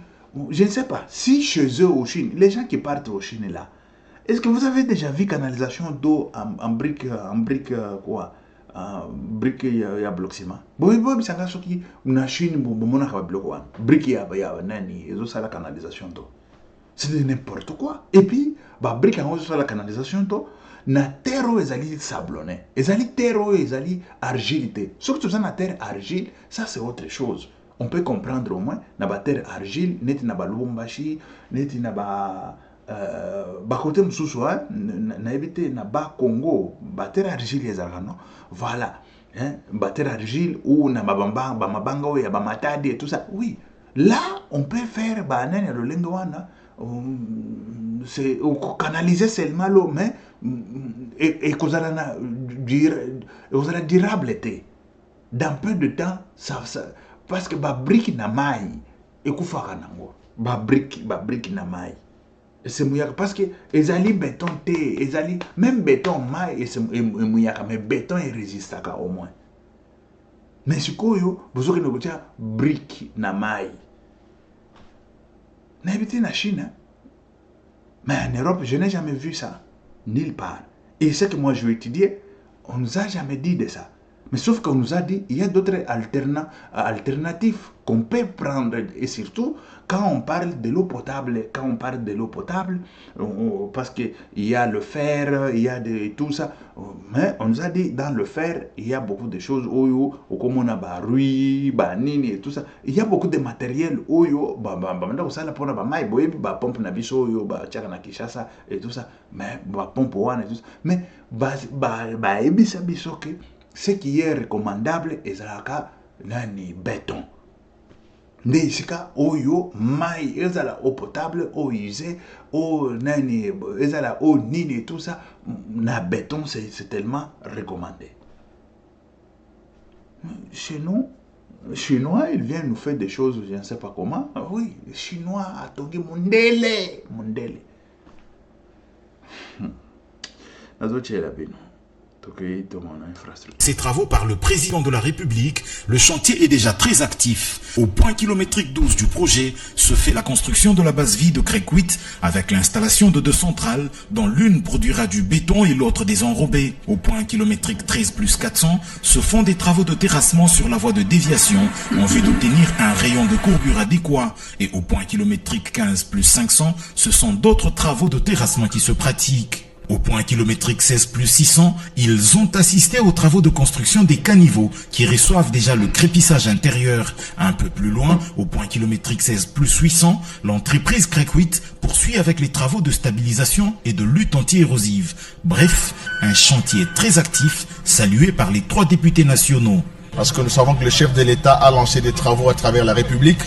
je ne sais pas, si chez eux au Chine, les gens qui partent au Chine là, est-ce que vous avez déjà vu canalisation d'eau en brique quoi? Brique ya bloc ciment. Bon, ça va soki na Chine bomona ka bloc wan. Brique ya nani, ezo sala canalisation d'eau. C'est de n'importe quoi. Et puis, ba brique en ezo sala canalisation d'eau, na terre ezali sablonné. Ezali terre ezali argile. Surtout ça na terre argile, ça c'est autre chose. On peut comprendre au moins na ba terre argile, neti na ba Lubumbashi, neti na ba côté mususu na évité na ba Congo batteur argile ezalaka non voilà hein batteur argile ou na mabanga ou ya ba matadi et tout ça oui là on peut faire banane ya lolengo wana c'est canaliser seulement l'eau mais et kozala na durable été dans peu de temps ça parce que ba brique na mai ekufaka nango ba brique na mai. C'est mouillaka parce que ezali béton té, ezali même béton mai et mouillaka mais béton est résistaka au moins. Mais sikoyo bozoki nokotia brique na mai. Na habité na Chine. Mais en Europe, je n'ai jamais vu ça. Nulle part. Et ce que moi je vais étudier, on ne nous a jamais dit de ça. Mais sauf qu'on nous a dit, il y a d'autres alternatives qu'on peut prendre. Et surtout, quand on parle de l'eau potable, parce qu'il y a le fer, il y a tout ça. Mais on nous a dit, dans le fer, il y a beaucoup de choses, comme on a barui, banini et tout ça. Il y a beaucoup de matériel, pompe na biso, et tout ça. Mais, pompe et tout ça. Mais, ce qui est recommandable est le béton. Ndisika oyo mai ezala eau potable, eau usée, eau nani ezala eau nini et tout ça, na béton c'est tellement recommandé. Chez nous, Chinois, ils viennent nous faire des choses, je ne sais pas comment. Oui, les Chinois a togué mondele. Nazoche la bino. Ces travaux par le président de la République, le chantier est déjà très actif. Au point kilométrique 12 du projet se fait la construction de la base vie de Crécuit avec l'installation de 2 centrales dont l'une produira du béton et l'autre des enrobés. Au point kilométrique 13 plus 400 se font des travaux de terrassement sur la voie de déviation en vue d'obtenir un rayon de courbure adéquat. Et au point kilométrique 15 plus 500, ce sont d'autres travaux de terrassement qui se pratiquent. Au point kilométrique 16 plus 600, ils ont assisté aux travaux de construction des caniveaux qui reçoivent déjà le crépissage intérieur. Un peu plus loin, au point kilométrique 16 plus 800, l'entreprise Crécuit poursuit avec les travaux de stabilisation et de lutte anti-érosive. Bref, un chantier très actif, salué par les 3 députés nationaux. Parce que nous savons que le chef de l'État a lancé des travaux à travers la République,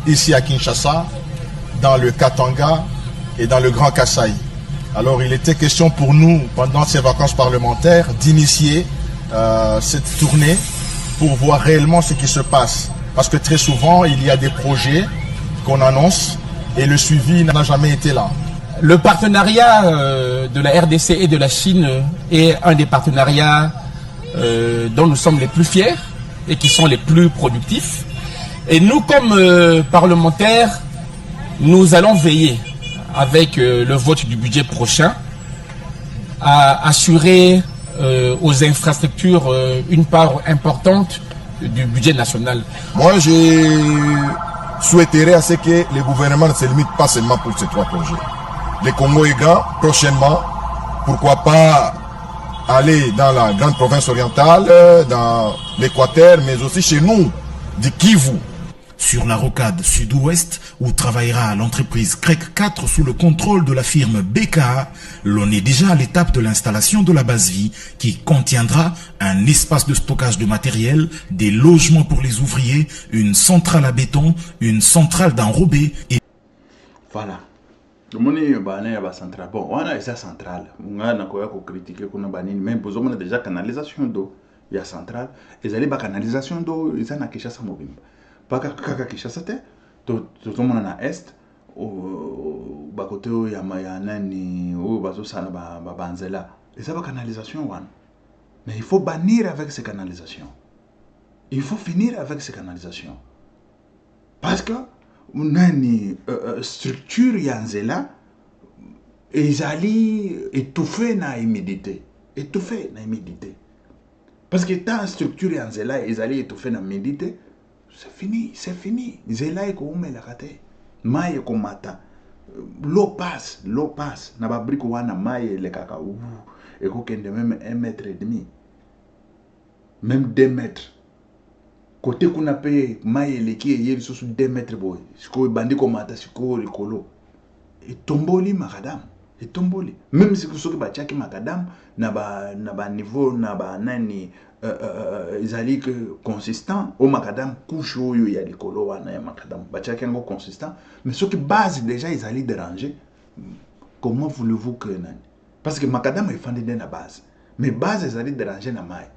ici à Kinshasa, dans le Katanga et dans le Grand Kasaï. Alors il était question pour nous, pendant ces vacances parlementaires, d'initier cette tournée pour voir réellement ce qui se passe. Parce que très souvent, il y a des projets qu'on annonce et le suivi n'a jamais été là. Le partenariat de la RDC et de la Chine est un des partenariats dont nous sommes les plus fiers et qui sont les plus productifs. Et nous, comme parlementaires, nous allons veiller avec le vote du budget prochain, à assurer aux infrastructures une part importante du budget national. Moi, je souhaiterais à ce que le gouvernement ne se limite pas seulement pour ces 3 projets. Le Congo-Éga, prochainement, pourquoi pas aller dans la grande province orientale, dans l'Équateur, mais aussi chez nous, du Kivu. Sur la rocade sud-ouest, où travaillera l'entreprise CREC 4 sous le contrôle de la firme BKA, l'on est déjà à l'étape de l'installation de la base vie qui contiendra un espace de stockage de matériel, des logements pour les ouvriers, une centrale à béton, une centrale d'enrobé et... Voilà. Bon, on a esa centrale. On a critiqué même on a déjà canalisation d'eau. Il y a centrale. Et les canalisation d'eau, ils ont Kinshasa mobile. Pas kaka Kinshasa te, tout le monde na est, au côté où il y a nani, où bazo sana banzela. Et ça va canalisation one. Mais il faut bannir avec ces canalisations. Il faut finir avec ces canalisations. Parce que nani structure yanzela, ils allaient étouffer na humidité, Parce que tant structure yanzela, ils allaient étouffer na humidité. C'est fini. Zela eko ume la kate. Maye ko mata. L'eau passe. Na ba briko wana maye le kaka. Eko kende même 1,5 mètre. Même 2 mètres. Côté kuna pe maye le ki yeli sous 2 mètres boy. Siko bandi ko mata siko likolo. Et tomboli makadam. Et tomboli. Même si ku soki ba chaki makadam na ba niveau na ba nani ils allaient que consistant au macadam couche où il y a des colos à macadam bachaki ngo consistant mais ce qui base déjà ils allaient déranger. Comment voulez-vous que nani parce que macadam est fondé dans la base mais base ils allaient déranger na mai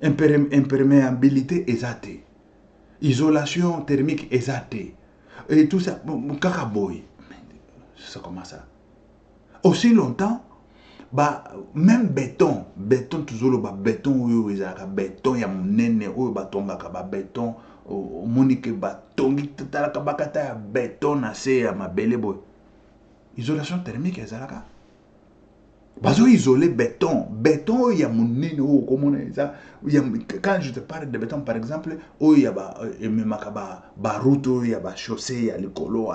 imperméabilité exacte, isolation thermique exacte et tout ça kakaboy. Ça commence ça aussi longtemps. Bah même béton toujours le béton béton ya munene oyo batongaka ba béton monique batongi tala kabakata ya béton na se ya mabele boy isolation thermique ezalaka Bazo isolé béton. Béton, il y a mon nez, quand je te parle de béton, par exemple, il y a ba route, il y a ba chaussée, il y a le colo,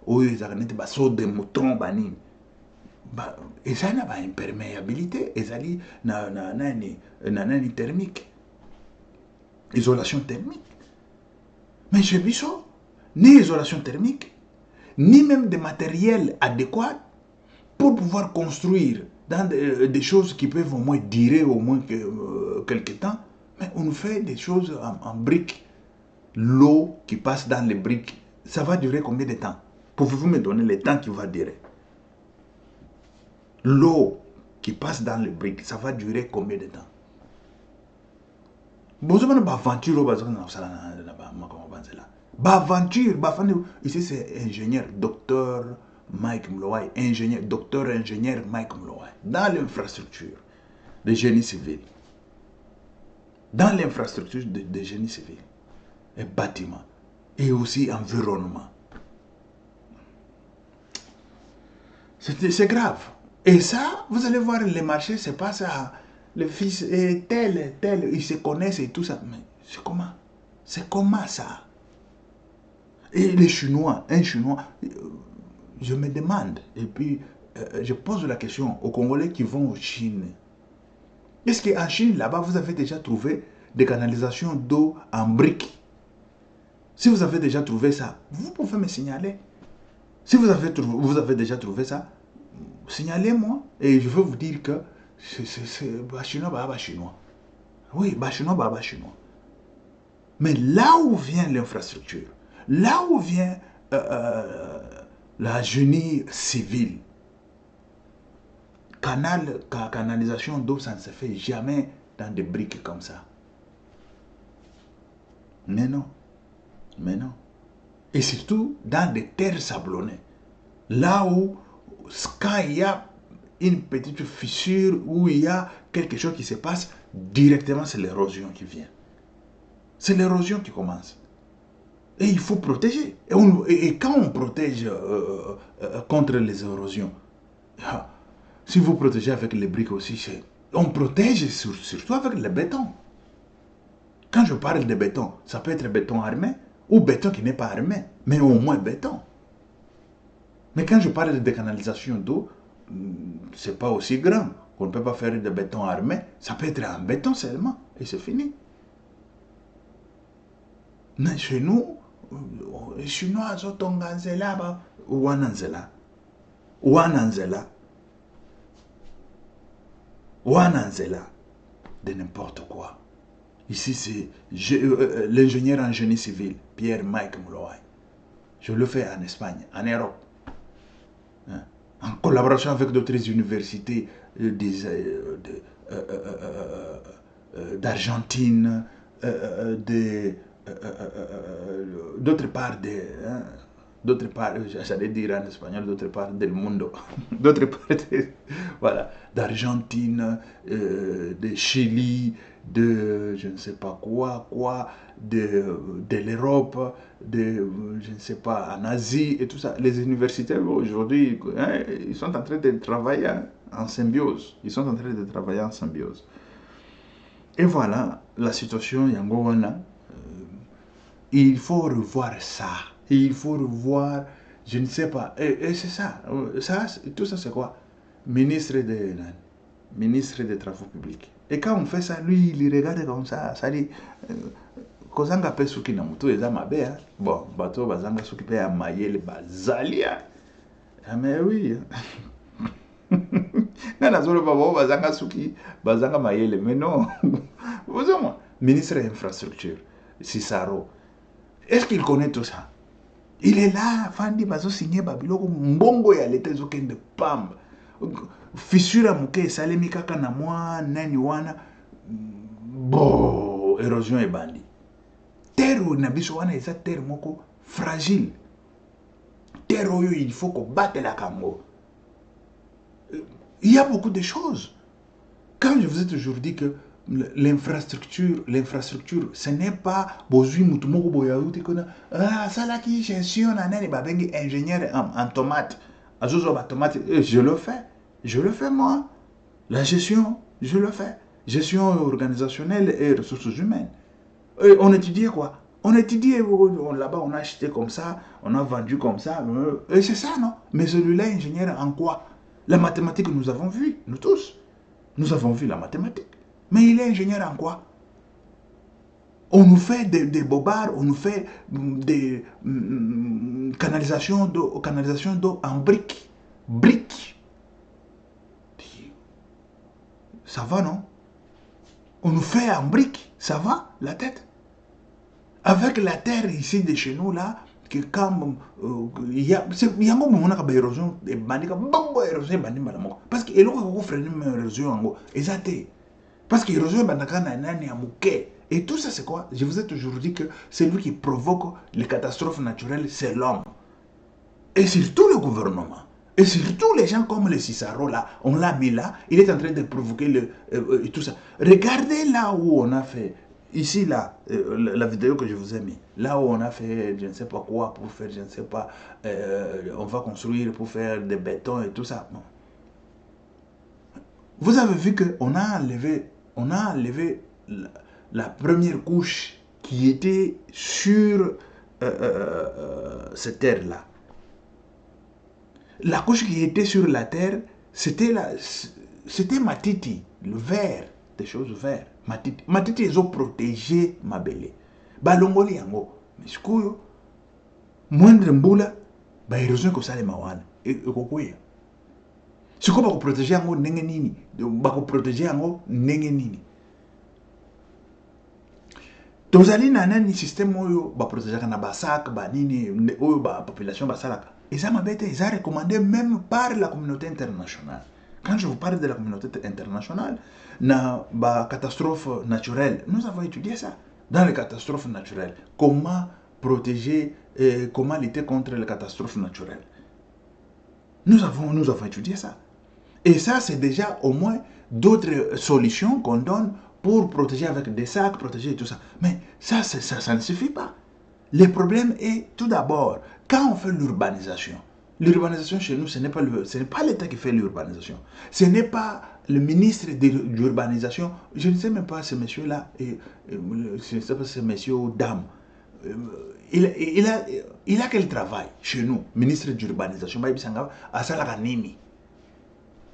il y a ba saut de mouton, banin. Et ça n'a pas imperméabilité, et ça n'a ni thermique. Isolation thermique. Mais chez Bissot, ni isolation thermique, ni même des matériels adéquats pour pouvoir construire dans des choses qui peuvent au moins durer au moins quelques temps. Mais on fait des choses en briques. L'eau qui passe dans les briques, ça va durer combien de temps? Pouvez-vous me donner le temps qui va durer? L'eau qui passe dans les briques, ça va durer combien de temps? Ici c'est ingénieur, docteur Mike Mloai, docteur ingénieur Mike Mloai, dans l'infrastructure de génie civil. Dans l'infrastructure de génie civil et bâtiment et aussi environnement. C'est grave. Et ça, vous allez voir, les marchés, c'est pas ça. Le fils est tel, ils se connaissent et tout ça. Mais c'est comment? C'est comment ça? Et les Chinois, un Chinois, je me demande, et puis je pose la question aux Congolais qui vont en Chine. Est-ce qu'en Chine, là-bas, vous avez déjà trouvé des canalisations d'eau en briques? Si vous avez déjà trouvé ça, vous pouvez me signaler. Si vous avez déjà trouvé ça, signalez-moi. Et je veux vous dire que c'est chinois, chinois. Oui, chinois, chinois. Mais là où vient l'infrastructure, là où vient la génie civile, canalisation d'eau, ça ne se fait jamais dans des briques comme ça. Mais non. Mais non. Et surtout dans des terres sablonnées. Là où, quand il y a une petite fissure, où il y a quelque chose qui se passe, directement c'est l'érosion qui vient. C'est l'érosion qui commence. Et il faut protéger. Et quand on protège contre les érosions, si vous protégez avec les briques aussi, on protège surtout avec le béton. Quand je parle de béton, ça peut être béton armé ou béton qui n'est pas armé, mais au moins béton. Mais quand je parle de décanalisation d'eau, c'est pas aussi grand. On ne peut pas faire de béton armé, ça peut être en béton seulement, et c'est fini. Mais chez nous, les Chinois sont Tonganzela, Wananzela, de n'importe quoi. Ici, c'est l'ingénieur en génie civil, Pierre Mike Mloai. Je le fais en Espagne, en Europe. Hein? En collaboration avec d'autres universités d'Argentine, d'autre part, j'allais dire en espagnol, d'autre part del mundo, d'autre part, voilà, d'Argentine, de Chili, de je ne sais pas quoi, de l'Europe, je ne sais pas, en Asie et tout ça. Les universités aujourd'hui, hein, ils sont en train de travailler en symbiose. Ils sont en train de travailler en symbiose. Et voilà, la situation Yangowana, il faut revoir ça. Il faut revoir, je ne sais pas, et c'est ça. Tout ça c'est quoi? Ministre des Travaux publics. Et quand on fait ça, lui, il regarde comme ça dit, Kozanga pe suki na mutu eza mabe, bon, bato bazanga suki pe ya mayele bazalia. Mais oui. Nana zolo babo bazanga suki, bazanga mayele, mais non. Vous savez, ministre de l'Infrastructure, Cissaro, est-ce qu'il connaît tout ça? Il est là, Fandi bazo signé babiloko mbongo ya leta zokende pam. Fissure muke salemi kaka na mwa nani wana. Bon, érosion et bandi. Terre na biso wana eza terre moko fragile. Terre oyo il faut qu'on batte la Congo. Il y a beaucoup de choses. Quand je vous ai toujours dit que l'infrastructure, ce n'est pas besoin de mutumoko boyauti kona ça là qui gestion nani babengi ingénieur en tomate. Azozo ba tomate, je le fais moi. La gestion, je le fais. Gestion organisationnelle et ressources humaines. Et on étudiait quoi? On étudiait, là-bas on a acheté comme ça, on a vendu comme ça. Et c'est ça, non? Mais celui-là, ingénieur en quoi? La mathématique, nous avons vu, nous tous. Nous avons vu la mathématique. Mais il est ingénieur en quoi? On nous fait des bobards, on nous fait des canalisations d'eau en briques. Briques. Ça va, non? On nous fait en briques. Ça va, la tête? Avec la terre ici de chez nous, là, que quand il y a un moment où on a érosion, parce que l'érosion freine l'érosion, parce que l'érosion est et tout ça, c'est quoi? Je vous ai toujours dit que celui qui provoque les catastrophes naturelles, c'est l'homme. Et surtout le gouvernement. Et surtout les gens comme le Cicero, là, on l'a mis là, il est en train de provoquer tout ça. Regardez là où on a fait, ici là, la vidéo que je vous ai mis, là où on a fait je ne sais pas quoi pour faire, je ne sais pas, on va construire pour faire des bétons et tout ça. Bon. Vous avez vu qu'on a enlevé la première couche qui était sur cette terre-là. La couche qui était sur la terre, c'était Matiti, le vert, des choses vertes. Matiti, ils ont protégé Mabele. Balongoli yango, miskuyo, moindre mbula, érosion que ça les mawana, et kokuya. C'est quoi pour protéger yango ndenge nini? Pour protéger yango ndenge nini? Tozali na nani système oyo ba protéger na basak ba nini oyo ba population basalaka. Ils ont recommandé même par la communauté internationale. Quand je vous parle de la communauté internationale, na ba catastrophe naturelle, nous avons étudié ça. Dans les catastrophes naturelles, comment protéger, comment lutter contre les catastrophes naturelles. Nous avons étudié ça. Et ça, c'est déjà au moins d'autres solutions qu'on donne pour protéger avec des sacs, protéger tout ça. Mais ça ne suffit pas. Le problème est, tout d'abord, quand on fait l'urbanisation chez nous, ce n'est pas l'État qui fait l'urbanisation. Ce n'est pas le ministre de l'urbanisation. Je ne sais même pas ce monsieur-là, je ne sais pas ce monsieur ou dame. Il a quel travail chez nous, ministre de l'urbanisation?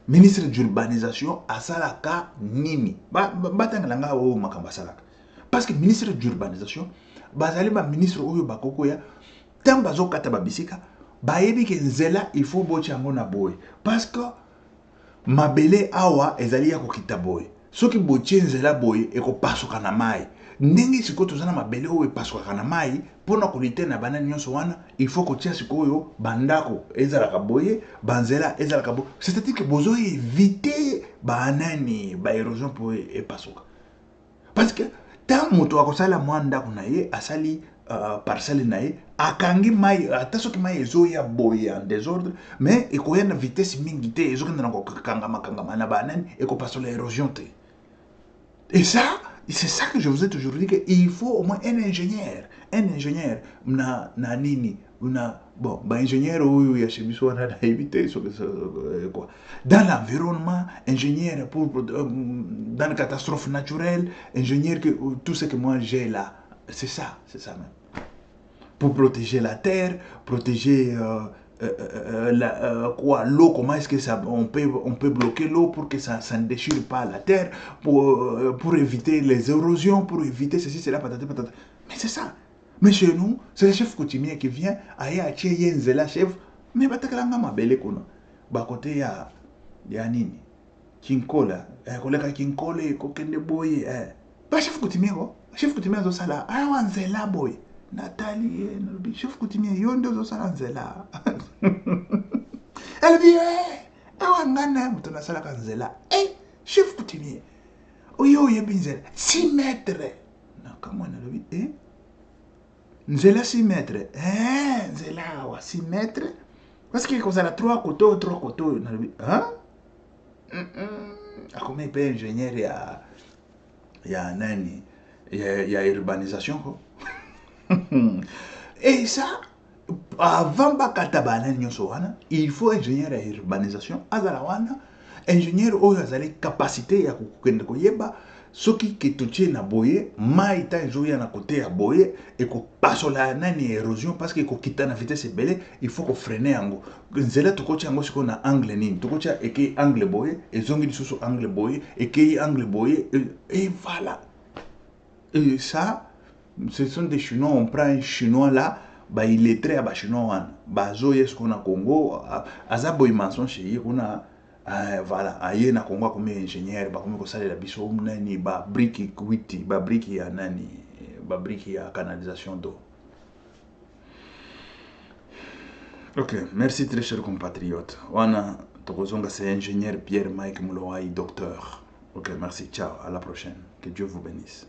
Ministre de l'urbanisation, asalaka nini. Parce que ministre de l'urbanisation, ministre oyo bakokoya, tant bazo kata babisika, bayebi ke nzela il faut bocha yango na boy. Parce que mabele awa ezali ya kokita boy. Soki boche nzela boy eko pasoka na mai. Ndenge sikoyo tozana mabele oyo pasoka na mai, pona kolite na banani nyonso wana, il faut kotia sikoyo bandako ezalaka boye, banzela ezalaka boye. C'est-à-dire que bozo éviter banani ba érosion pour e pasoka. Parce que tant moto akosala mwanda kunaye asali parcelle naye akangi mai atasoki mai ezoya boye en désordre mais ekoya na vitesse mingi te ezokenda na kokangama na banani ekopaso la érosion te. Et ça, c'est ça que je vous ai toujours dit qu'il faut au moins un ingénieur na nini una bon ba ingénieur oyo ya chebiso na éviter quoi dans l'environnement, ingénieur pour dans les catastrophes naturelles, ingénieur que tout ce que moi j'ai là, c'est ça même. Pour protéger la terre, protéger l'eau, comment est-ce que ça on peut bloquer l'eau pour que ça ne déchire pas la terre, pour éviter les érosions, pour éviter ceci, cela, patata. Mais c'est ça. Mais chez nous, c'est le chef coutumier qui vient, aya achie nzela chef, mais batakalanga mabele kono. Ba côté ya nini? Kinkola, koleka kinkole kokende boye ba chef coutumier zo sala, awa nzela boye. Nathalie, chef coutumier yondo zo sala nzela. Elle dit awa ngana muto na sala kanzela. Chef coutumier. Oyo yebinzela 6 mètres. Na comment on a dit nzela 6 mètres. Nzela wa 6 mètres. Parce que quand on a 3 coteaux, hein? Comment il peut ingénieur il y a nani, il y a urbanisation quoi. Et ça avant bakata banani nyoso wana, il faut ingénieur à urbanisation azala wana ingénieur oyo azali capacité ya kokende koyeba soki kitutie na boye mai ta ezoya na côté ya boye ekopasola nani érosion parce que ekokita na vitesse ebele il faut kofrene yango nzela tokotia yango sikoyo na angle nini tokotia ekei angle boye ezongi lisusu angle boye ekei angle boye et voilà. Et ça, ce sont des chinois, on prend un chinois là, bah il est très à chinois wana bah zo yes qu'on a Congo azabo imanson chez on a voilà aye na Congo comme ingénieur bah comme ça la biso nani bah brique witi bah brique ya nani bah brique ya canalisation d'eau. Ok, merci très chers compatriotes. Wana tokozonga c'est ingénieur Pierre Mike Mulowai docteur. Ok, merci, ciao, à la prochaine. Que Dieu vous bénisse.